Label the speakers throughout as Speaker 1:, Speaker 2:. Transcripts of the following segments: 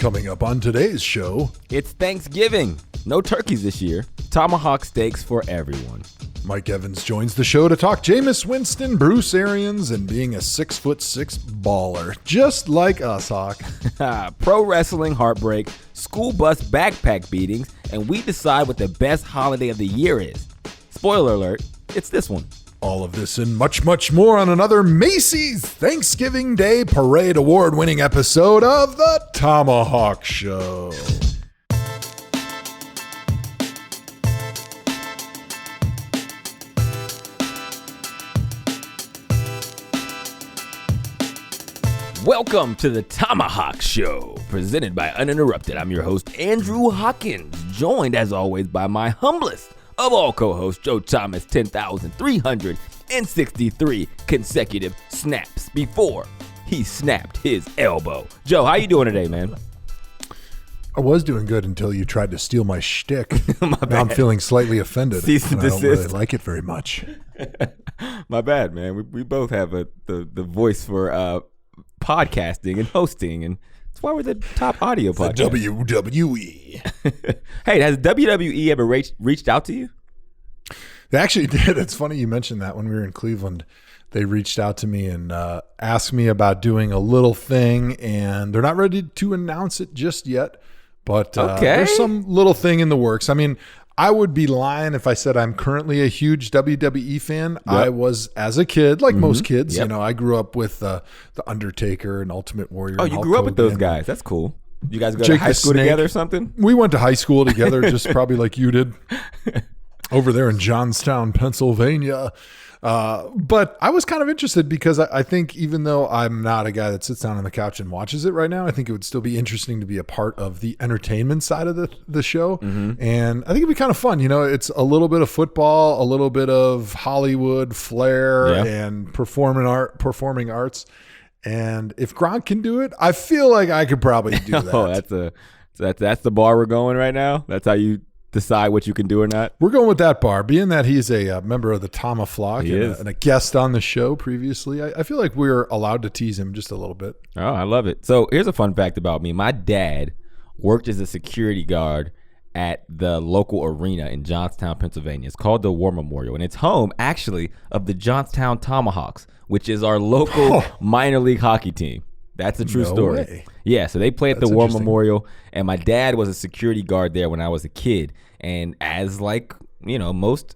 Speaker 1: Coming up on today's show,
Speaker 2: it's Thanksgiving. No turkeys this year. ThomaHawk steaks for everyone.
Speaker 1: Mike Evans joins the show to talk Jameis Winston, Bruce Arians, and being a 6'6" baller, just like us, Hawk.
Speaker 2: Pro wrestling heartbreak, school bus backpack beatings, and we decide what the best holiday of the year is. Spoiler alert, it's this one.
Speaker 1: All of this and much, much more on another Macy's Thanksgiving Day Parade award-winning episode of the ThomaHawk Show.
Speaker 2: Welcome to the ThomaHawk Show, presented by UNINTERRUPTED. I'm your host, Andrew Hawkins, joined as always by my humblest of all co-hosts, Joe Thomas, 10,363 consecutive snaps before he snapped his elbow. Joe, how you doing today, man?
Speaker 1: I was doing good until you tried to steal my shtick.
Speaker 2: My bad.
Speaker 1: Now I'm feeling slightly offended.
Speaker 2: Cease and
Speaker 1: I don't
Speaker 2: desist.
Speaker 1: really like it very much.
Speaker 2: My bad, man. We both have the voice for podcasting and hosting, and that's why we're the top audio podcast.
Speaker 1: The WWE.
Speaker 2: Hey, has WWE ever reached out to you?
Speaker 1: They actually did. It's funny you mentioned that. When we were in Cleveland, they reached out to me and asked me about doing a little thing, and they're not ready to announce it just yet, but there's some little thing in the works. I mean, I would be lying if I said I'm currently a huge WWE fan. Yep. I was as a kid, like most kids.
Speaker 2: Yep.
Speaker 1: You know, I grew up with The Undertaker and Ultimate Warrior.
Speaker 2: Oh, you grew up with those guys. That's cool. You guys go to high school together or something?
Speaker 1: We went to high school together, just probably like you did, over there in Johnstown, Pennsylvania. But I was kind of interested because I think even though I'm not a guy that sits down on the couch and watches it right now, I think it would still be interesting to be a part of the entertainment side of the show. Mm-hmm. And I think it'd be kind of fun. You know, it's a little bit of football, a little bit of Hollywood flair and performing arts. And if Gronk can do it, I feel like I could probably do that.
Speaker 2: Oh, that's the bar we're going right now. That's how you decide what you can do or not.
Speaker 1: We're going with that bar. Being that he's a member of the ThomaHawk and a guest on the show previously, I feel like we're allowed to tease him just a little bit.
Speaker 2: Oh, I love it. So here's a fun fact about me. My dad worked as a security guard at the local arena in Johnstown, Pennsylvania. It's called the War Memorial, and it's home, actually, of the Johnstown ThomaHawks, which is our local minor league hockey team. That's a true story.
Speaker 1: Way.
Speaker 2: Yeah, so they play at the War Memorial, and my dad was a security guard there when I was a kid. And as most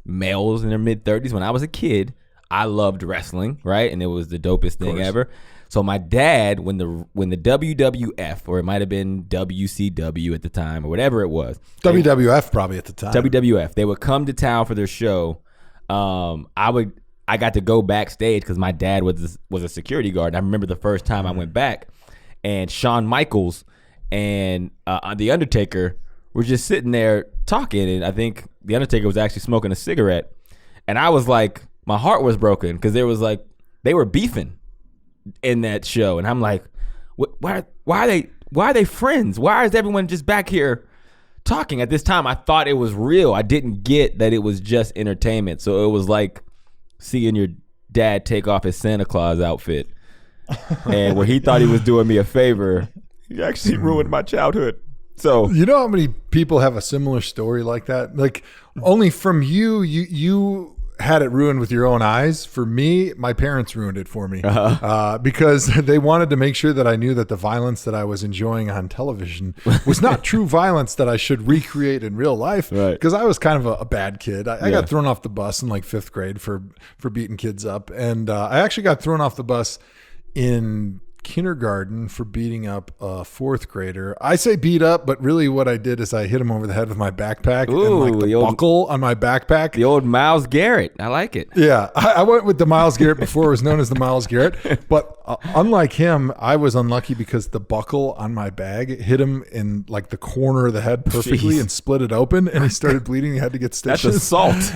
Speaker 2: males in their mid-30s, when I was a kid, I loved wrestling, right? And it was the dopest thing ever. So my dad, when the WWF, or it might have been WCW at the time, or whatever it was.
Speaker 1: WWF probably at the time.
Speaker 2: WWF. They would come to town for their show. I got to go backstage because my dad was a security guard. And I remember the first time I went back, and Shawn Michaels and The Undertaker were just sitting there talking, and I think The Undertaker was actually smoking a cigarette. And I was like, my heart was broken because they were beefing in that show, and I'm like, why are they friends? Why is everyone just back here talking? At this time, I thought it was real. I didn't get that it was just entertainment. So it was like seeing your dad take off his Santa Claus outfit, and where he thought he was doing me a favor, he actually ruined my childhood. So
Speaker 1: you know how many people have a similar story like that? Like, only from you had it ruined with your own eyes. For me, my parents ruined it for me because they wanted to make sure that I knew that the violence that I was enjoying on television was not true violence that I should recreate in real life.
Speaker 2: Right.
Speaker 1: Because I was kind of a bad kid. I got thrown off the bus in like 5th grade for beating kids up. And I actually got thrown off the bus in kindergarten for beating up a 4th grader. I say beat up, but really what I did is I hit him over the head with my backpack.
Speaker 2: Ooh,
Speaker 1: and like the buckle on my backpack.
Speaker 2: The old Myles Garrett. I like it.
Speaker 1: Yeah, I went with the Myles Garrett before it was known as the Myles Garrett. But unlike him, I was unlucky because the buckle on my bag hit him in like the corner of the head perfectly and split it open, and he started bleeding. He had to get stitches.
Speaker 2: That's assault.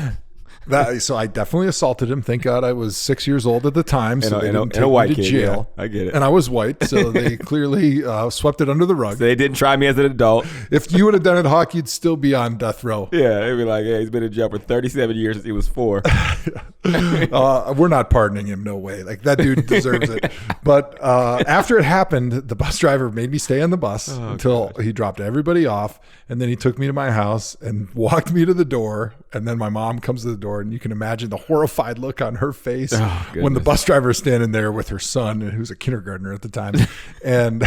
Speaker 1: So I definitely assaulted him. Thank God I was 6 years old at the time, so they didn't take
Speaker 2: a white
Speaker 1: me to
Speaker 2: kid,
Speaker 1: jail.
Speaker 2: Yeah, I get it.
Speaker 1: And I was white, so they clearly swept it under the rug.
Speaker 2: So they didn't try me as an adult.
Speaker 1: If you would have done it, Hawk, you'd still be on death row.
Speaker 2: Yeah, they'd be like, "Yeah, he's been in jail for 37 years since he was 4."
Speaker 1: We're not pardoning him, no way. Like, that dude deserves it. But after it happened, the bus driver made me stay on the bus until he dropped everybody off, and then he took me to my house and walked me to the door. And then my mom comes to the door, and you can imagine the horrified look on her face when the bus driver is standing there with her son, who's a kindergartner at the time, and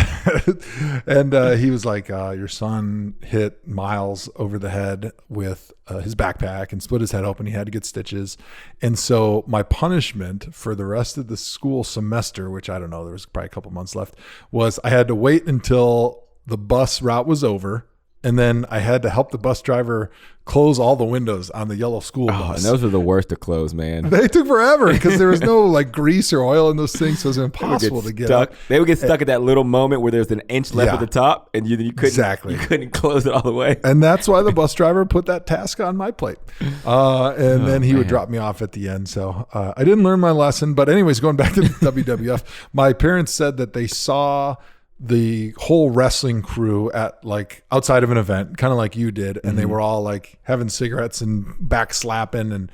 Speaker 1: he was like, "Your son hit Miles over the head with his backpack and split his head open. He had to get stitches." And so my punishment for the rest of the school semester, which I don't know, there was probably a couple months left, was I had to wait until the bus route was over. And then I had to help the bus driver close all the windows on the yellow school bus.
Speaker 2: And those are the worst to close, man.
Speaker 1: They took forever because there was no like grease or oil in those things, so it was impossible to get
Speaker 2: stuck.
Speaker 1: up.
Speaker 2: They would get stuck at that little moment where there's an inch left at the top, and you couldn't close it all the way.
Speaker 1: And that's why the bus driver put that task on my plate. Then he would drop me off at the end. So I didn't learn my lesson. But anyways, going back to the WWF, my parents said that they saw the whole wrestling crew at like outside of an event, kind of like you did, and they were all like having cigarettes and back slapping and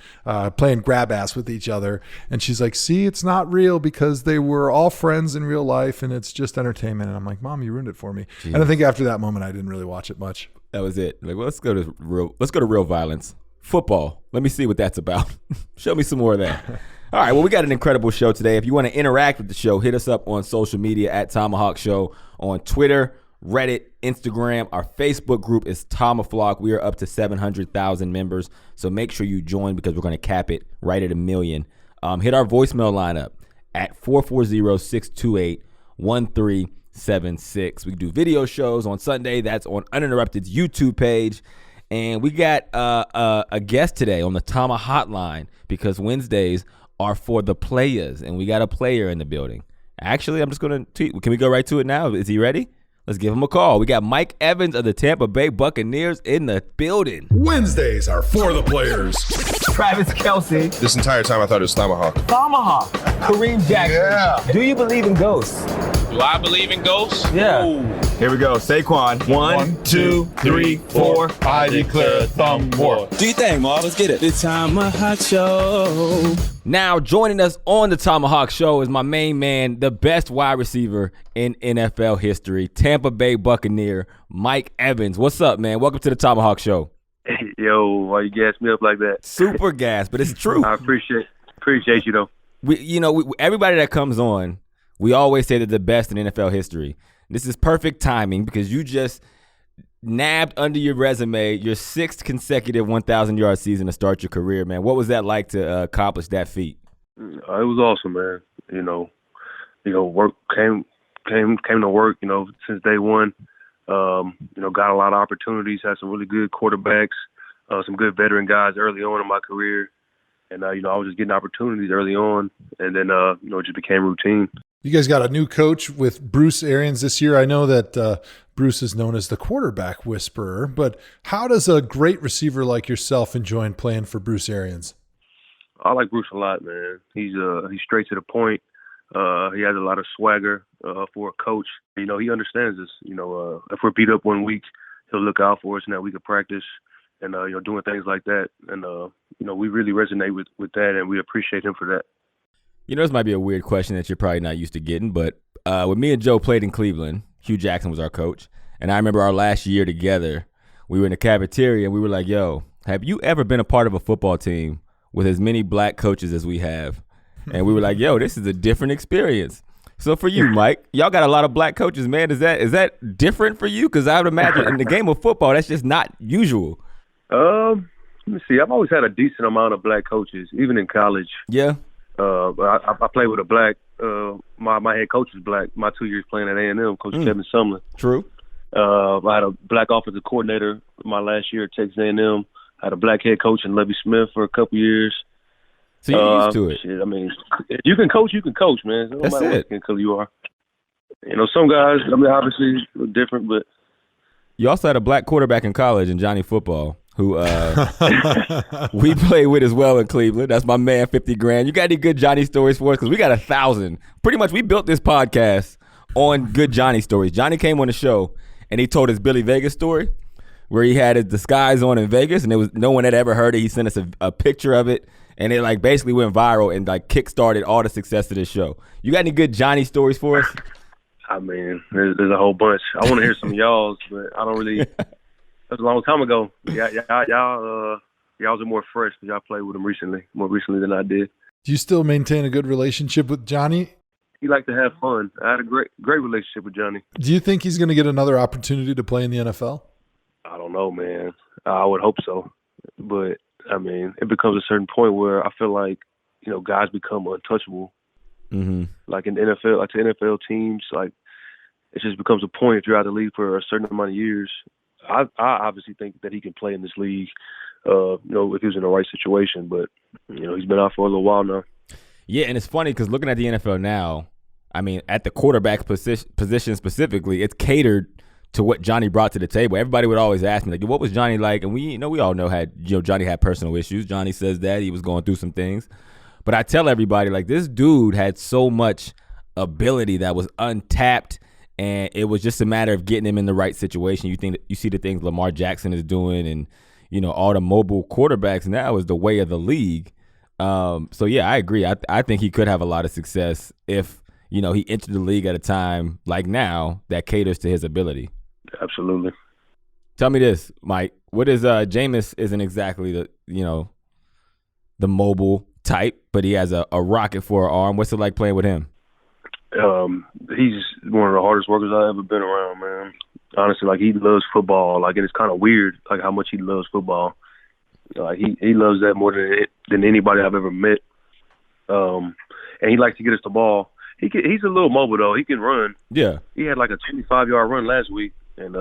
Speaker 1: playing grab ass with each other. And she's like, "See, it's not real because they were all friends in real life and it's just entertainment." And I'm like, "Mom, you ruined it for me." Jeez. And I think after that moment I didn't really watch it much.
Speaker 2: That was it. Like, well, let's go to real violence. Football. Let me see what that's about. Show me some more of that. All right, well, we got an incredible show today. If you want to interact with the show, hit us up on social media at ThomaHawk Show on Twitter, Reddit, Instagram. Our Facebook group is ThomaHawk. We are up to 700,000 members, so make sure you join because we're going to cap it right at 1 million. Hit our voicemail lineup at 440-628-1376. We do video shows on Sunday. That's on Uninterrupted's YouTube page. And we got a guest today on the Thoma Hotline because Wednesdays are for the players, and we got a player in the building. Actually, I'm just going to tweet. Can we go right to it now? Is he ready? Let's give him a call. We got Mike Evans of the Tampa Bay Buccaneers in the building.
Speaker 1: Wednesdays are for the players.
Speaker 3: Travis Kelce.
Speaker 4: This entire time I thought it was ThomaHawk.
Speaker 3: ThomaHawk. Kareem Jackson.
Speaker 4: Yeah.
Speaker 3: Do you believe in ghosts?
Speaker 5: Do I believe in ghosts?
Speaker 3: Yeah.
Speaker 5: Ooh.
Speaker 2: Here we go. Saquon. 1, 2, 3, 4.
Speaker 4: I declare thumb war.
Speaker 5: Do you think, Ma? Let's get it.
Speaker 3: The ThomaHawk Show.
Speaker 2: Now, joining us on the ThomaHawk Show is my main man, the best wide receiver in NFL history, Tampa Bay Buccaneer, Mike Evans. What's up, man? Welcome to the ThomaHawk Show.
Speaker 6: Yo, why you gas me up like that?
Speaker 2: Super gas, but it's true.
Speaker 6: I appreciate you though.
Speaker 2: Everybody that comes on, we always say they're the best in NFL history. This is perfect timing because you just nabbed under your resume your 6th consecutive 1,000-yard season to start your career, man. What was that like to accomplish that feat?
Speaker 6: It was awesome, man. Work came to work. Since day one. Got a lot of opportunities. Had some really good quarterbacks, some good veteran guys early on in my career, and I was just getting opportunities early on, and then it just became routine.
Speaker 1: You guys got a new coach with Bruce Arians this year. I know that Bruce is known as the quarterback whisperer, but how does a great receiver like yourself enjoy playing for Bruce Arians?
Speaker 6: I like Bruce a lot, man. He's straight to the point. He has a lot of swagger for a coach. He understands us. If we're beat up one week, he'll look out for us in that week of practice and, doing things like that. And, we really resonate with that, and we appreciate him for that.
Speaker 2: This might be a weird question that you're probably not used to getting, but when me and Joe played in Cleveland, Hugh Jackson was our coach, and I remember our last year together, we were in the cafeteria, and we were like, yo, have you ever been a part of a football team with as many black coaches as we have? And we were like, yo, this is a different experience. So for you, Mike, y'all got a lot of black coaches, man. Is that different for you? Because I would imagine in the game of football, that's just not usual.
Speaker 6: Let me see. I've always had a decent amount of black coaches, even in college.
Speaker 2: Yeah.
Speaker 6: I played with a black. My head coach is black. My 2 years playing at A&M, Coach Kevin Sumlin.
Speaker 2: True.
Speaker 6: I had a black offensive coordinator my last year at Texas A&M. I had a black head coach in Lovie Smith for a couple years.
Speaker 2: So you're used to it.
Speaker 6: Shit, I mean, if you can coach, man. No
Speaker 2: That's
Speaker 6: matter
Speaker 2: it.
Speaker 6: what color you are. Some guys, obviously different, but
Speaker 2: you also had a black quarterback in college in Johnny Football. who we played with as well in Cleveland. That's my man, 50 grand. You got any good Johnny stories for us? Because we got 1,000. Pretty much, we built this podcast on good Johnny stories. Johnny came on the show, and he told his Billy Vegas story, where he had his disguise on in Vegas, and it was no one had ever heard it. He sent us a picture of it, and it like basically went viral and like kickstarted all the success of this show. You got any good Johnny stories for us?
Speaker 6: I mean, there's a whole bunch. I want to hear some of y'all's, but I don't really. That's a long time ago. Y'all are more fresh because y'all played with him more recently than I did.
Speaker 1: Do you still maintain a good relationship with Johnny?
Speaker 6: He liked to have fun. I had a great relationship with Johnny.
Speaker 1: Do you think he's going to get another opportunity to play in the NFL?
Speaker 6: I don't know, man. I would hope so, but I mean, it becomes a certain point where I feel like guys become untouchable.
Speaker 2: Mm-hmm.
Speaker 6: Like in the NFL, like the NFL teams, like it just becomes a point if you're out of the league for a certain amount of years. I obviously think that he can play in this league, if he was in the right situation. But he's been out for a little while now.
Speaker 2: Yeah, and it's funny because looking at the NFL now, I mean, at the quarterback position specifically, it's catered to what Johnny brought to the table. Everybody would always ask me, like, what was Johnny like? And we all know Johnny had personal issues. Johnny says that he was going through some things. But I tell everybody, like, this dude had so much ability that was untapped, and it was just a matter of getting him in the right situation. You see the things Lamar Jackson is doing, and all the mobile quarterbacks now is the way of the league. So yeah, I agree. I think he could have a lot of success if he entered the league at a time like now that caters to his ability.
Speaker 6: Absolutely.
Speaker 2: Tell me this, Mike. What is Jameis isn't exactly the mobile type, but he has a rocket for an arm. What's it like playing with him?
Speaker 6: He's one of the hardest workers I've ever been around, man. Honestly, like, he loves football. Like, and it's kind of weird, like, how much he loves football. Like, he loves that more than anybody I've ever met. And he likes to get us the ball. He's a little mobile though. He can run.
Speaker 2: Yeah.
Speaker 6: He had like a 25-yard run last week, and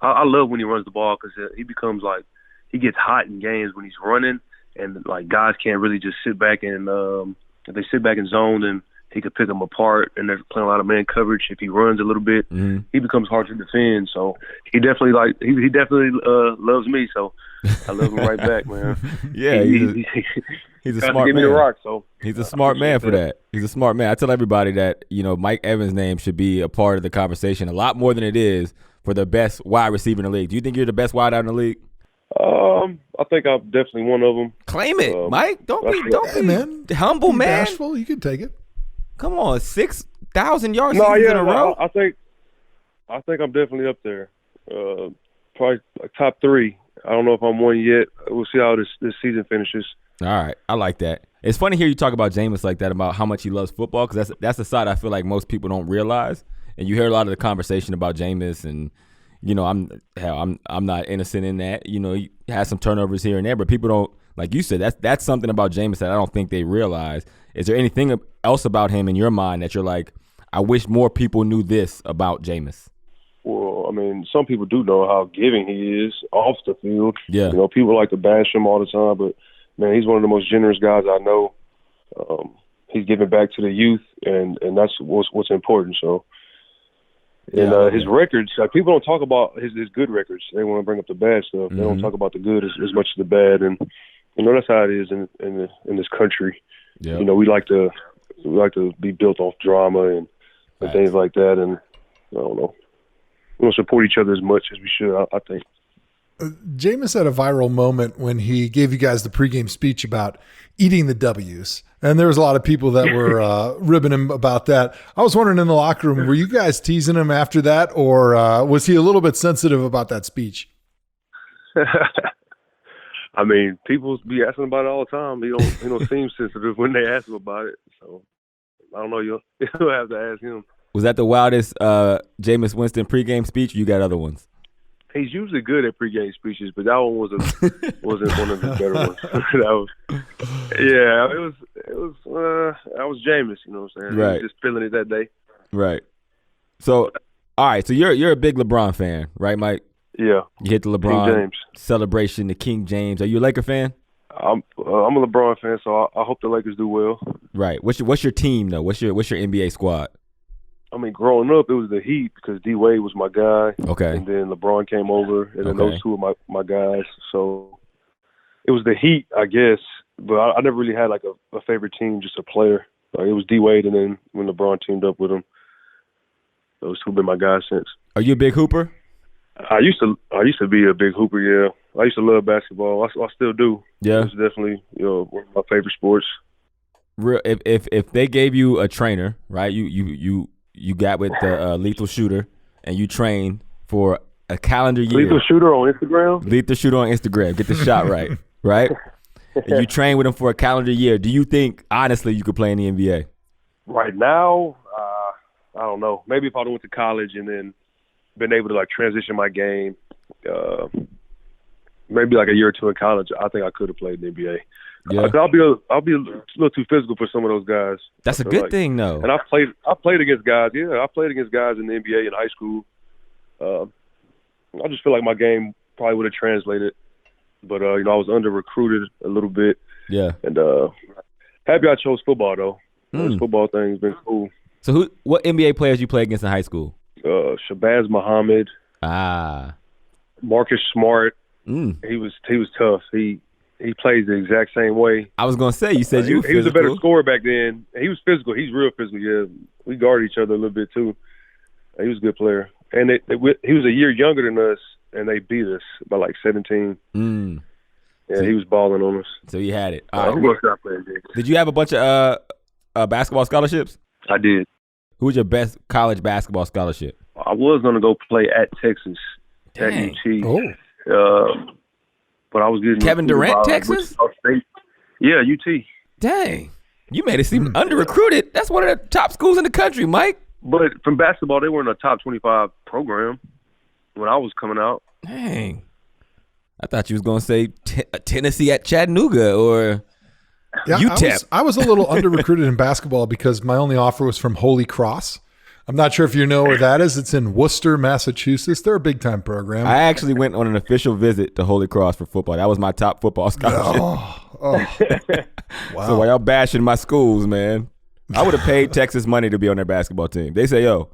Speaker 6: I love when he runs the ball because he becomes like he gets hot in games when he's running, and like guys can't really just sit back and if they sit back in zone, then he could pick them apart, and they're playing a lot of man coverage. If he runs a little bit, he becomes hard to defend. So he definitely loves me. So I love him right back, man.
Speaker 2: Yeah, he's a smart
Speaker 6: give me
Speaker 2: man.
Speaker 6: the rock, so
Speaker 2: he's a smart man for that. He's a smart man. I tell everybody that Mike Evans' name should be a part of the conversation a lot more than it is for the best wide receiver in the league. Do you think you're the best wide out in the league?
Speaker 6: I think I'm definitely one of them.
Speaker 2: Claim it, Mike. Don't be
Speaker 1: man.
Speaker 2: humble, man.
Speaker 1: Bashful, you can take it.
Speaker 2: Come on, 6,000 yards
Speaker 6: No,
Speaker 2: seasons
Speaker 6: yeah,
Speaker 2: in a row.
Speaker 6: I think I'm definitely up there. Probably like top 3. I don't know if I'm one yet. We'll see how this season finishes.
Speaker 2: All right, I like that. It's funny to hear you talk about Jameis like that, about how much he loves football, because that's the side I feel like most people don't realize. And you hear a lot of the conversation about Jameis, and I'm not innocent in that. He has some turnovers here and there, but people don't, like you said, that's something about Jameis that I don't think they realize. Is there anything else about him in your mind that you're like, I wish more people knew this about Jameis?
Speaker 6: Well, I mean, some people do know how giving he is off the field.
Speaker 2: Yeah.
Speaker 6: People like to bash him all the time, but man, he's one of the most generous guys I know. He's giving back to the youth, and that's what's important. So, and his records, like, people don't talk about his good records. They want to bring up the bad stuff. They don't talk about the good as much as the bad, and that's how it is in this country.
Speaker 2: Yeah.
Speaker 6: We like to be built off drama and things like that, and I don't know. We don't support each other as much as we should, I think.
Speaker 1: Jameis had a viral moment when he gave you guys the pregame speech about eating the W's. And there was a lot of people that were ribbing him about that. I was wondering in the locker room, were you guys teasing him after that, or was he a little bit sensitive about that speech?
Speaker 6: I mean, people be asking about it all the time. He don't seem sensitive when they ask him about it. So I don't know. You'll have to ask him.
Speaker 2: Was that the wildest Jameis Winston pregame speech, or you got other ones?
Speaker 6: He's usually good at pregame speeches, but that one wasn't one of his better ones. That was Jameis, you know what I'm saying?
Speaker 2: Right.
Speaker 6: He was just feeling it that day.
Speaker 2: Right. So, all right. So you're a big LeBron fan, right, Mike?
Speaker 6: Yeah.
Speaker 2: You hit the
Speaker 6: King
Speaker 2: LeBron
Speaker 6: James.
Speaker 2: celebration, the King James. Are you a Laker fan?
Speaker 6: I'm a LeBron fan, so I hope the Lakers do well.
Speaker 2: Right. What's your team though? What's your NBA squad?
Speaker 6: I mean, growing up, it was the Heat because D Wade was my guy.
Speaker 2: Okay.
Speaker 6: And then LeBron came over, and then those two were my guys. So it was the Heat, I guess. But I never really had like a favorite team, just a player. Like, it was D Wade, and then when LeBron teamed up with him, those two have been my guys since.
Speaker 2: Are you a big hooper?
Speaker 6: I used to be a big hooper. Yeah, I used to love basketball. I still do.
Speaker 2: Yeah,
Speaker 6: it's definitely one of my favorite sports.
Speaker 2: Real, if they gave you a trainer, right? You got with the Lethal Shooter, and you trained for a calendar year.
Speaker 6: Lethal Shooter on Instagram.
Speaker 2: Lethal Shooter on Instagram. Get the shot right, right? And you train with him for a calendar year. Do you think, honestly, you could play in the NBA?
Speaker 6: Right now, I don't know. Maybe if I went to college and then been able to like transition my game, maybe like a year or two in college, I think I could have played in the NBA.
Speaker 2: Yeah,
Speaker 6: I'll be a little too physical for some of those guys.
Speaker 2: That's a good thing, though.
Speaker 6: And I played against guys. Yeah, I played against guys in the NBA in high school. I just feel like my game probably would have translated, but I was under recruited a little bit.
Speaker 2: Yeah,
Speaker 6: and happy I chose football though. This football thing has been cool.
Speaker 2: So what NBA players you play against in high school?
Speaker 6: Shabazz Muhammad. Marcus Smart. He was tough. He plays the exact same way.
Speaker 2: I was gonna say, you said he
Speaker 6: was a better scorer back then. He was physical. He's real physical. Yeah, we guarded each other a little bit too. He was a good player, and he was a year younger than us, and they beat us by like 17. Yeah, so he was balling on us.
Speaker 2: So you had it. Did you have a bunch of basketball scholarships?
Speaker 6: I did.
Speaker 2: Who was your best college basketball scholarship?
Speaker 6: I was gonna go play at Texas, at UT. But I was getting
Speaker 2: Kevin Durant, Texas?
Speaker 6: Yeah, UT.
Speaker 2: Dang. You made it seem under-recruited. That's one of the top schools in the country, Mike.
Speaker 6: But from basketball, they were in a top 25 program when I was coming out.
Speaker 2: Dang. I thought you was going to say Tennessee at Chattanooga or UTEP.
Speaker 1: I was a little under-recruited in basketball because my only offer was from Holy Cross. I'm not sure if you know where that is. It's in Worcester, Massachusetts. They're a big-time program.
Speaker 2: I actually went on an official visit to Holy Cross for football. That was my top football scholarship. Wow. So while y'all bashing my schools, man, I would have paid Texas money to be on their basketball team. They say, yo,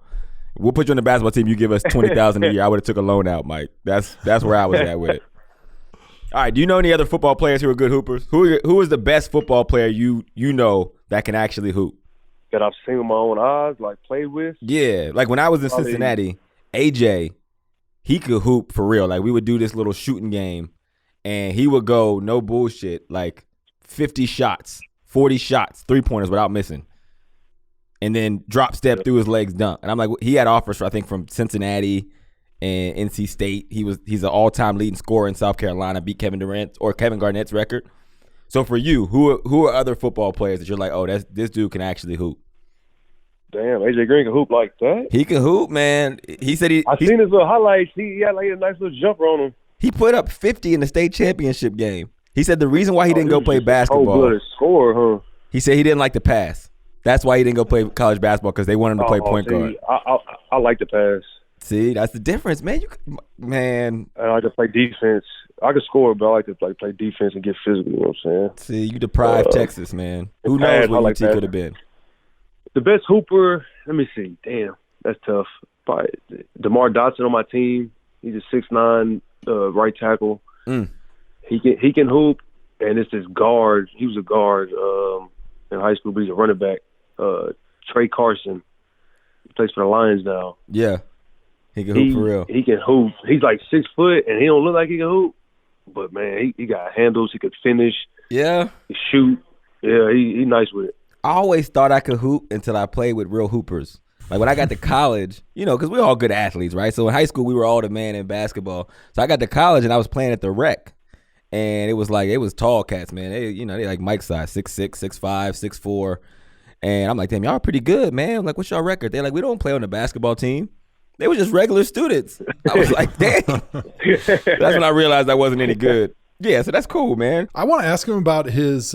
Speaker 2: we'll put you on the basketball team. You give us $20,000 a year. I would have took a loan out, Mike. That's where I was at with it. All right, do you know any other football players who are good hoopers? Who is the best football player you know that can actually hoop?
Speaker 6: That I've seen with my own eyes, like played with?
Speaker 2: Yeah, like when I was in Cincinnati, AJ, he could hoop for real. Like we would do this little shooting game, and he would go, no bullshit, like 50 shots, 40 shots, three-pointers without missing, and then drop step through his legs dunk. And I'm like, he had offers, I think, from Cincinnati and NC State. He's an all-time leading scorer in South Carolina, beat Kevin Durant or Kevin Garnett's record. So for you, who are other football players that you're like, oh, this dude can actually hoop?
Speaker 6: Damn, AJ Green can hoop like that.
Speaker 2: He can hoop, man. He said
Speaker 6: I seen his little highlights. He had like a nice little jumper on him.
Speaker 2: He put up 50 in the state championship game. He said the reason why he didn't go play basketball.
Speaker 6: Oh, good score, huh?
Speaker 2: He said he didn't like the pass. That's why he didn't go play college basketball because they wanted him to play point guard.
Speaker 6: I like the pass.
Speaker 2: See, that's the difference, man.
Speaker 6: I like to play defense. I can score, but I like to play defense and get physical. You know what I'm saying?
Speaker 2: See, you deprived Texas, man. Who knows what UT could have been?
Speaker 6: The best hooper, let me see. Damn, that's tough. Probably DeMar Dotson on my team. He's a 6'9", right tackle. He can hoop, and it's this guard. He was a guard in high school, but he's a running back. Trey Carson. He plays for the Lions now.
Speaker 2: Yeah, he can hoop for real.
Speaker 6: He can hoop. He's like 6 foot, and he don't look like he can hoop. But man, he got handles. He could finish.
Speaker 2: Yeah,
Speaker 6: he shoot. Yeah, he nice with it.
Speaker 2: I always thought I could hoop until I played with real hoopers. Like when I got to college, because we're all good athletes, right? So in high school, we were all the man in basketball. So I got to college and I was playing at the rec. And it was tall cats, man. They like Mike size, 6'6", 6'5", 6'4". And I'm like, damn, y'all are pretty good, man. I'm like, what's your record? They're like, we don't play on the basketball team. They were just regular students. I was like, damn. That's when I realized I wasn't any good. Yeah, so that's cool, man.
Speaker 1: I want to ask him about his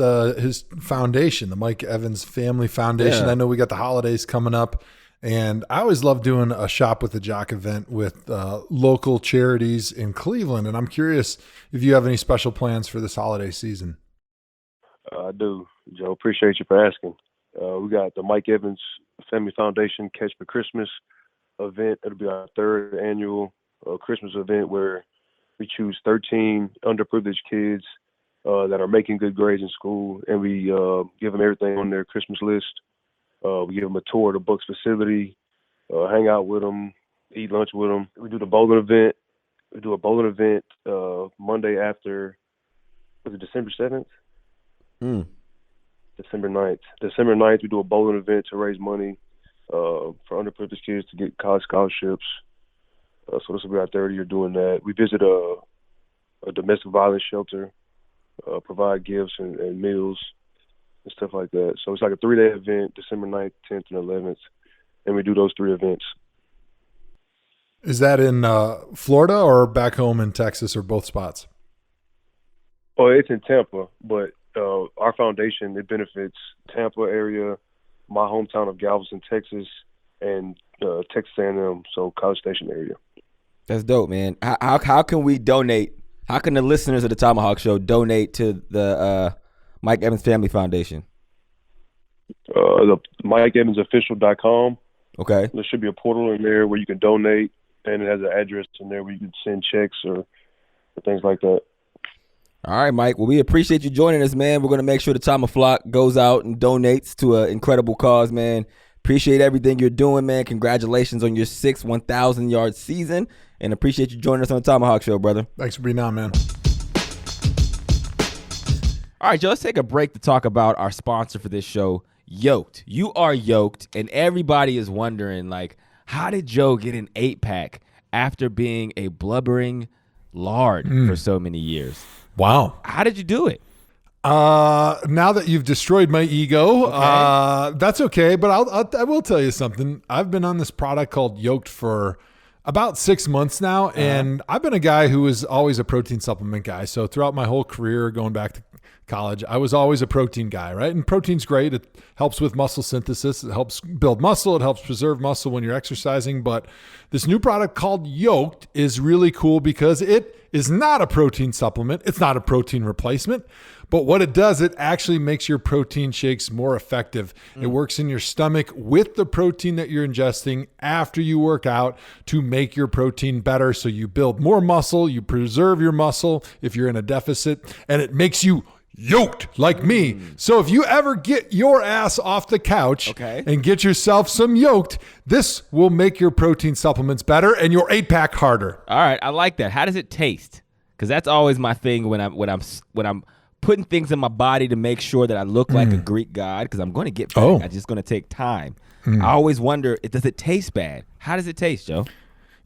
Speaker 1: foundation, the Mike Evans Family Foundation.
Speaker 2: Yeah.
Speaker 1: I know we got the holidays coming up, and I always love doing a Shop with the Jock event with local charities in Cleveland, and I'm curious if you have any special plans for this holiday season.
Speaker 6: I do, Joe. Appreciate you for asking. We got the Mike Evans Family Foundation Catch for Christmas event. It'll be our third annual Christmas event where we choose 13 underprivileged kids that are making good grades in school, and we give them everything on their Christmas list. We give them a tour of the Bucs facility, hang out with them, eat lunch with them. We do the bowling event. We do a bowling event Monday after, was it December 7th? December 9th. December 9th, we do a bowling event to raise money for underprivileged kids to get college scholarships. So this will be our third year doing that. We visit a domestic violence shelter, provide gifts and meals and stuff like that. So it's like a 3-day event, December 9th, 10th, and 11th, and we do those 3 events.
Speaker 1: Is that in Florida or back home in Texas or both spots?
Speaker 6: Oh, it's in Tampa, but our foundation, it benefits Tampa area, my hometown of Galveston, Texas, and Texas A&M, so College Station area.
Speaker 2: That's dope, man. How can we donate? How can the listeners of the ThomaHawk Show donate to the Mike Evans Family Foundation?
Speaker 6: The MikeEvansOfficial.com.
Speaker 2: Okay.
Speaker 6: There should be a portal in there where you can donate, and it has an address in there where you can send checks or things like that.
Speaker 2: All right, Mike. Well, we appreciate you joining us, man. We're going to make sure the ThomaHawk goes out and donates to an incredible cause, man. Appreciate everything you're doing, man. Congratulations on your 6th 1,000-yard season, and appreciate you joining us on the ThomaHawk Show, brother.
Speaker 1: Thanks for being on, man.
Speaker 2: All right, Joe, let's take a break to talk about our sponsor for this show, Yoked. You are yoked, and everybody is wondering, like, how did Joe get an 8-pack after being a blubbering lard for so many years?
Speaker 1: Wow.
Speaker 2: How did you do it?
Speaker 1: Now that you've destroyed my ego, that's okay. But I will tell you something. I've been on this product called Yoked for about 6 months now, and I've been a guy who was always a protein supplement guy. So throughout my whole career, going back to college, I was always a protein guy, right? And protein's great. It helps with muscle synthesis. It helps build muscle. It helps preserve muscle when you're exercising. But this new product called Yoked is really cool because it is not a protein supplement. It's not a protein replacement. But what it does, it actually makes your protein shakes more effective. It works in your stomach with the protein that you're ingesting after you work out to make your protein better. So you build more muscle, you preserve your muscle if you're in a deficit, and it makes you yoked like me. So if you ever get your ass off the couch and get yourself some Yoked, this will make your protein supplements better and your 8-pack harder.
Speaker 2: All right, I like that. How does it taste? Because that's always my thing when I'm putting things in my body to make sure that I look like a Greek god, because I'm going to get fat. It's just going to take time. I always wonder, does it taste bad? How does it taste, Joe?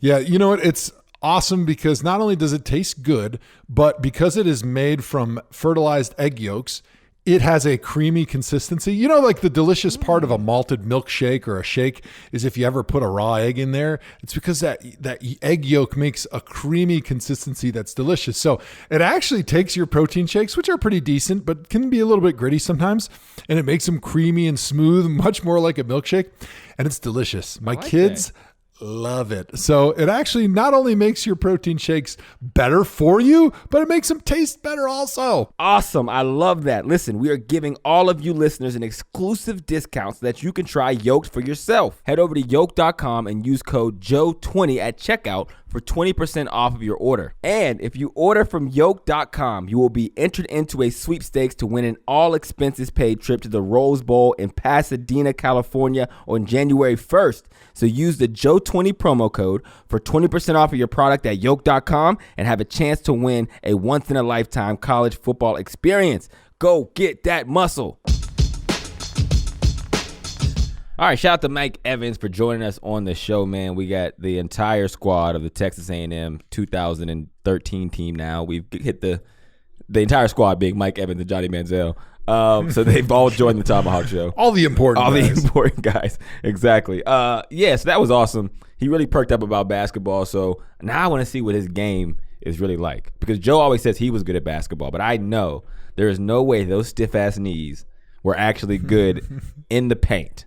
Speaker 1: Yeah, you know what? It's awesome because not only does it taste good, but because it is made from fertilized egg yolks, it has a creamy consistency. You know, like the delicious part of a malted milkshake or a shake is if you ever put a raw egg in there, it's because that egg yolk makes a creamy consistency that's delicious. So it actually takes your protein shakes, which are pretty decent, but can be a little bit gritty sometimes, and it makes them creamy and smooth, much more like a milkshake, and it's delicious. My kids love it. So it actually not only makes your protein shakes better for you, but it makes them taste better also.
Speaker 2: Awesome. I love that. Listen, we are giving all of you listeners an exclusive discount so that you can try Yoked for yourself. Head over to Yoked.com and use code JOE20 at checkout for 20% off of your order. And if you order from Yoked.com, you will be entered into a sweepstakes to win an all-expenses-paid trip to the Rose Bowl in Pasadena, California on January 1st. So use the JOE20 promo code for 20% off of your product at Yoked.com and have a chance to win a once-in-a-lifetime college football experience. Go get that muscle. All right, shout out to Mike Evans for joining us on the show, man. We got the entire squad of the Texas A&M 2013 team now. We've hit the entire squad being Mike Evans and Johnny Manziel. So they've all joined the ThomaHawk Show.
Speaker 1: All the important
Speaker 2: guys. Exactly. So that was awesome. He really perked up about basketball. So now I want to see what his game is really like. Because Joe always says he was good at basketball, but I know there is no way those stiff-ass knees were actually good in the paint.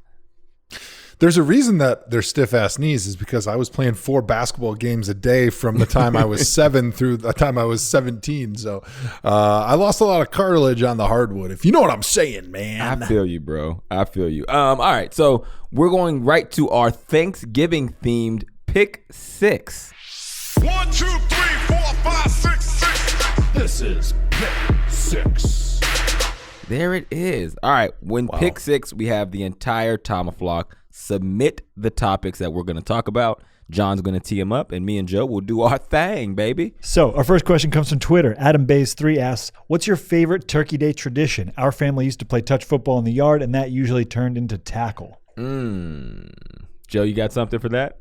Speaker 1: There's a reason that they're stiff-ass knees is because I was playing 4 basketball games a day from the time I was 7 through the time I was 17. So I lost a lot of cartilage on the hardwood, if you know what I'm saying, man.
Speaker 2: I feel you, bro. I feel you. All right, so we're going right to our Thanksgiving-themed Pick 6.
Speaker 7: 1, 2, 3, 4, 5, 6, 6. This is Pick 6.
Speaker 2: There it is. All right. When Pick 6, we have the entire ThomaHawk submit the topics that we're going to talk about. John's going to tee them up, and me and Joe will do our thing, baby.
Speaker 8: So our first question comes from Twitter. Adam Bays 3 asks, what's your favorite Turkey Day tradition? Our family used to play touch football in the yard, and that usually turned into tackle.
Speaker 2: Joe, you got something for that?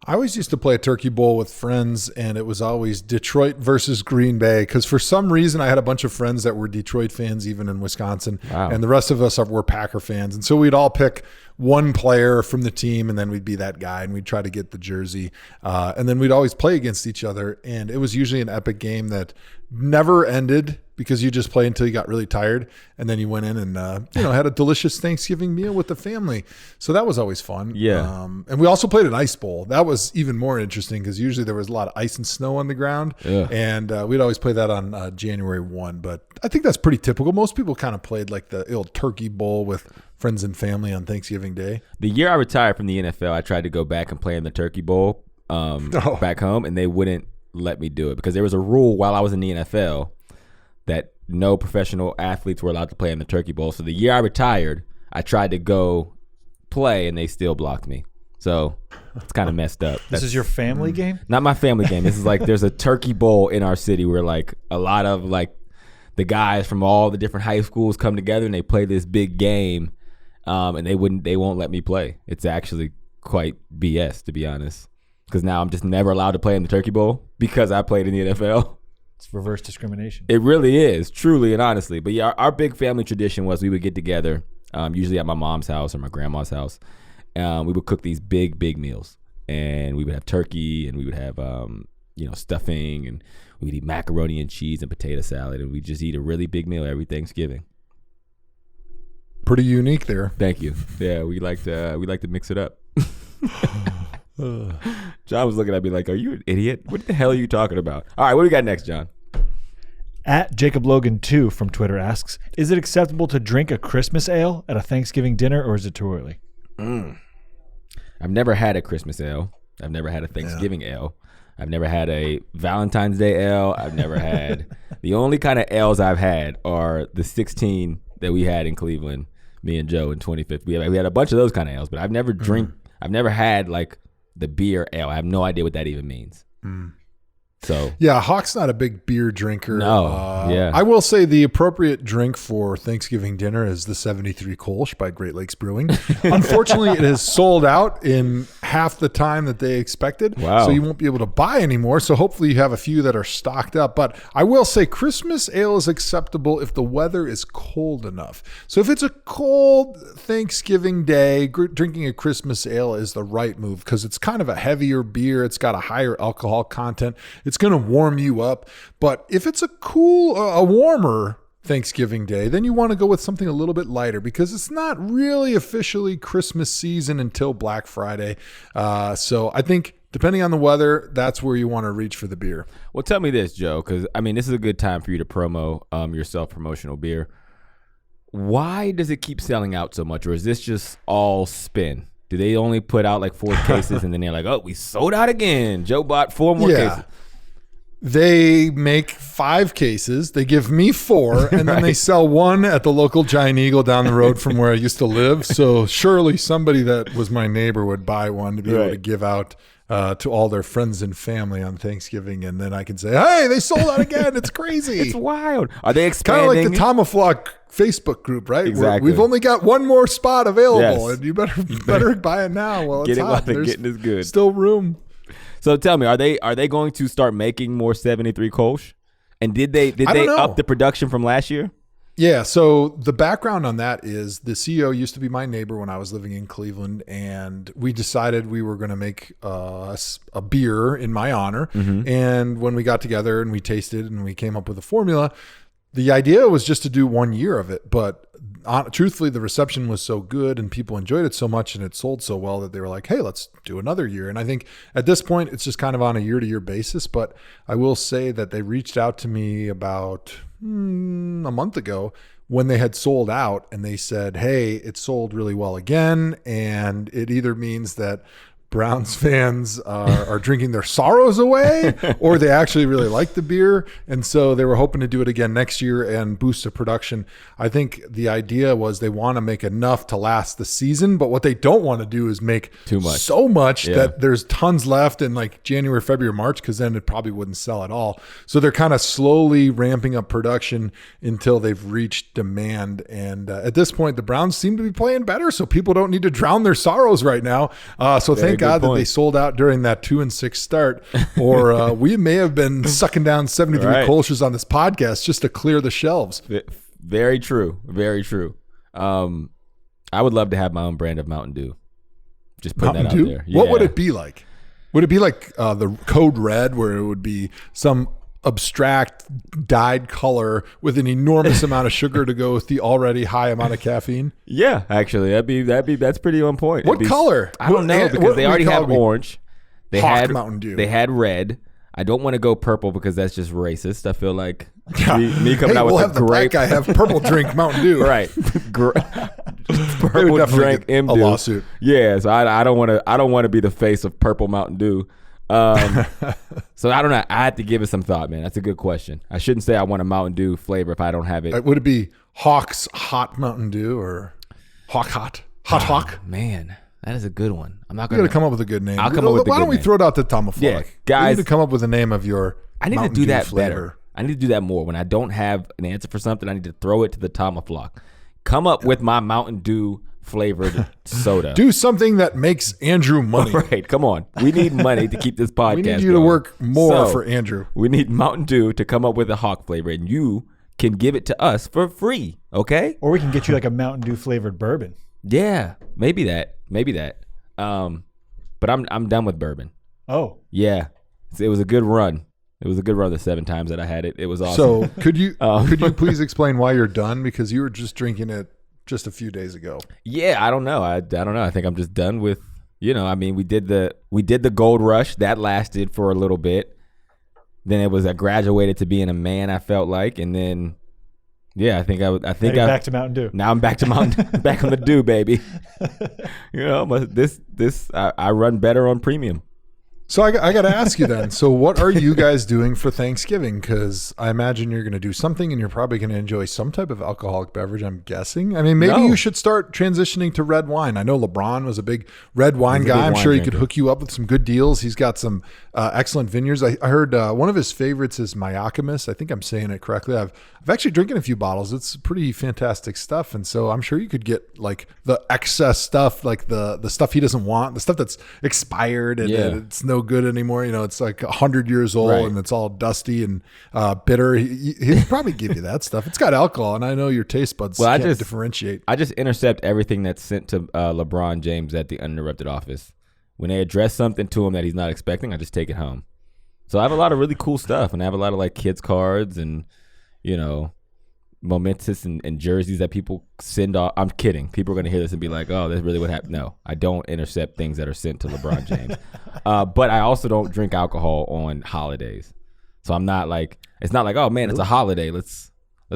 Speaker 1: I always used to play a turkey bowl with friends, and it was always Detroit versus Green Bay because for some reason I had a bunch of friends that were Detroit fans even in Wisconsin, and the rest of us were Packer fans. And so we'd all pick one player from the team, and then we'd be that guy, and we'd try to get the jersey. And then we'd always play against each other, and it was usually an epic game that never ended because you just play until you got really tired, and then you went in and had a delicious Thanksgiving meal with the family. So that was always fun.
Speaker 2: Yeah.
Speaker 1: And we also played an ice bowl. That was even more interesting because usually there was a lot of ice and snow on the ground, and we'd always play that on January 1. But I think that's pretty typical. Most people kind of played like the old turkey bowl with friends and family on Thanksgiving Day.
Speaker 2: The year I retired from the NFL, I tried to go back and play in the turkey bowl back home, and they wouldn't let me do it because there was a rule while I was in the NFL that no professional athletes were allowed to play in the turkey bowl. So the year I retired, I tried to go play, and they still blocked me. So it's kind of messed up.
Speaker 8: This is your family game?
Speaker 2: Not my family game. This is like there's a turkey bowl in our city where like a lot of like the guys from all the different high schools come together and they play this big game, and they won't let me play. It's actually quite BS, to be honest, because now I'm just never allowed to play in the turkey bowl because I played in the NFL.
Speaker 8: It's reverse discrimination.
Speaker 2: It really is, truly and honestly. But yeah, our big family tradition was we would get together, usually at my mom's house or my grandma's house. We would cook these big meals, and we would have turkey, and we would have stuffing, and we'd eat macaroni and cheese and potato salad, and we just eat a really big meal every Thanksgiving.
Speaker 1: Pretty unique there.
Speaker 2: Thank you. Yeah, we like to mix it up. John was looking at me like, are you an idiot? What the hell are you talking about? All right, what do we got next, John?
Speaker 8: At Jacob Logan 2 from Twitter asks, is it acceptable to drink a Christmas ale at a Thanksgiving dinner, or is it too early?
Speaker 2: I've never had a Christmas ale. I've never had a Thanksgiving ale. I've never had a Valentine's Day ale. I've never had the only kind of ales I've had are the 16 that we had in Cleveland, me and Joe in 2015. We had a bunch of those kind of ales, but I've never I've never had like the beer ale. I have no idea what that even means. So
Speaker 1: yeah, Hawk's not a big beer drinker.
Speaker 2: No,
Speaker 1: I will say the appropriate drink for Thanksgiving dinner is the 73 Kolsch by Great Lakes Brewing. Unfortunately, it has sold out in half the time that they expected.
Speaker 2: Wow.
Speaker 1: So you won't be able to buy anymore. So hopefully you have a few that are stocked up. But I will say Christmas ale is acceptable if the weather is cold enough. So if it's a cold Thanksgiving day, drinking a Christmas ale is the right move because it's kind of a heavier beer. It's got a higher alcohol content. It's going to warm you up. But if it's a warmer Thanksgiving day, then you want to go with something a little bit lighter because it's not really officially Christmas season until Black Friday. So I think depending on the weather, that's where you want to reach for the beer.
Speaker 2: Well, tell me this, Joe, because I mean, this is a good time for you to promo your self-promotional beer. Why does it keep selling out so much, or is this just all spin? Do they only put out like 4 cases and then they're like, oh, we sold out again? Joe bought 4 more cases.
Speaker 1: They make 5 cases. They give me 4, and then they sell 1 at the local Giant Eagle down the road from where I used to live. So surely somebody that was my neighbor would buy one to be able to give out to all their friends and family on Thanksgiving, and then I can say, "Hey, they sold out again! It's crazy!
Speaker 2: It's wild." Are they expanding?
Speaker 1: Kind of like the ThomaHawk Facebook group, right?
Speaker 2: Exactly.
Speaker 1: We've only got 1 more spot available,
Speaker 2: Yes.
Speaker 1: and you better buy it now. Well,
Speaker 2: Get
Speaker 1: it's
Speaker 2: it
Speaker 1: hot.
Speaker 2: while the
Speaker 1: There's
Speaker 2: getting is good.
Speaker 1: Still room.
Speaker 2: So tell me, are they going to start making more 73 Kolsch? And did they
Speaker 1: know.
Speaker 2: up the production from last year?
Speaker 1: Yeah, so the background on that is the CEO used to be my neighbor when I was living in Cleveland, and we decided we were going to make a beer in my honor. And when we got together and we tasted and we came up with a formula, The idea was just to do 1 year of it, but truthfully, the reception was so good and people enjoyed it so much and it sold so well that they were like, hey, let's do another year. And I think at this point, it's just kind of on a year-to-year basis. But I will say that they reached out to me about a month ago when they had sold out, and they said, hey, it sold really well again. And it either means that Browns fans are drinking their sorrows away, or they actually really like the beer. And so they were hoping to do it again next year and boost the production. I think the idea was they want to make enough to last the season, but what they don't want to do is make
Speaker 2: Too much.
Speaker 1: so much that there's tons left in like January, February, March, because then it probably wouldn't sell at all. So they're kind of slowly ramping up production until they've reached demand. And at this point, the Browns seem to be playing better, so people don't need to drown their sorrows right now. So thank God that they sold out during that 2-6 start, or we may have been sucking down 73 Kolsch's on this podcast just to clear the shelves.
Speaker 2: Very true. Very true. I would love to have my own brand of Mountain Dew. Just putting that out there.
Speaker 1: What would it be like? Would it be like the Code Red, where it would be some abstract dyed color with an enormous amount of sugar to go with the already high amount of caffeine?
Speaker 2: Yeah, actually, that's pretty on point.
Speaker 1: What color?
Speaker 2: I don't know, because they already have orange. They
Speaker 1: Hawk
Speaker 2: had
Speaker 1: Mountain Dew.
Speaker 2: They had red. I don't want to go purple because that's just racist. I feel like me coming out
Speaker 1: we'll
Speaker 2: with
Speaker 1: have
Speaker 2: a grape.
Speaker 1: The black guy have purple drink Mountain Dew.
Speaker 2: Right. Purple drink
Speaker 1: a
Speaker 2: M-Dew.
Speaker 1: lawsuit.
Speaker 2: Yeah, so I don't want to be the face of purple Mountain Dew. So I don't know. I had to give it some thought, man. That's a good question. I shouldn't say I want a Mountain Dew flavor if I don't have it.
Speaker 1: Would it be Hawk's Hot Mountain Dew or Hawk Hot? Hawk?
Speaker 2: Man, that is a good one. I'm not
Speaker 1: You
Speaker 2: going
Speaker 1: got to come up with a good name.
Speaker 2: I'll come up with a
Speaker 1: Why
Speaker 2: good
Speaker 1: don't we
Speaker 2: name.
Speaker 1: throw it out to ThomaHawk?
Speaker 2: Yeah, guys.
Speaker 1: We need to come up with the name of your
Speaker 2: I need
Speaker 1: Mountain
Speaker 2: to do
Speaker 1: Dew
Speaker 2: that
Speaker 1: flavor.
Speaker 2: better. I need to do that more. When I don't have an answer for something, I need to throw it to the ThomaHawk. Come up with my Mountain Dew flavored soda.
Speaker 1: Do something that makes Andrew money.
Speaker 2: Right, come on. We need money to keep this podcast
Speaker 1: We need you to
Speaker 2: going.
Speaker 1: work more
Speaker 2: So,
Speaker 1: for Andrew.
Speaker 2: We need Mountain Dew to come up with a Hawk flavor, and you can give it to us for free, okay?
Speaker 8: Or we can get you like a Mountain Dew flavored bourbon.
Speaker 2: Yeah, maybe that. But I'm done with bourbon.
Speaker 8: Oh.
Speaker 2: Yeah, it was a good run. It was a good run the 7 times that I had it. It was awesome.
Speaker 1: So could you please explain why you're done? Because you were just drinking it just a few days ago.
Speaker 2: Yeah, I don't know. I don't know. I think I'm just done with. I mean, we did the gold rush that lasted for a little bit. Then it was I graduated to being a man. I felt like, and then I think
Speaker 8: back to Mountain Dew.
Speaker 2: Now I'm back to back on the Dew, baby. But I run better on premium.
Speaker 1: So I got to ask you then. So what are you guys doing for Thanksgiving? Because I imagine you're going to do something, and you're probably going to enjoy some type of alcoholic beverage. I'm guessing. I mean, maybe you should start transitioning to red wine. I know LeBron was a big red wine guy. I'm sure he could hook you up with some good deals. He's got some excellent vineyards. I heard one of his favorites is Miacamis. I think I'm saying it correctly. I've actually drinking a few bottles. It's pretty fantastic stuff, and so I'm sure you could get like the excess stuff, like the stuff he doesn't want, the stuff that's expired and it's no good anymore. It's like 100 years old and it's all dusty and bitter. He'd probably give you that stuff. It's got alcohol, and I know your taste buds can't differentiate.
Speaker 2: I just intercept everything that's sent to LeBron James at the Uninterrupted office. When they address something to him that he's not expecting, I just take it home. So I have a lot of really cool stuff, and I have a lot of like kids cards and momentous and jerseys that people send off. I'm kidding. People are going to hear this and be like, oh, that's really what happened. No, I don't intercept things that are sent to LeBron James. But I also don't drink alcohol on holidays. So I'm not like, it's not like, oh man, it's a holiday. Let's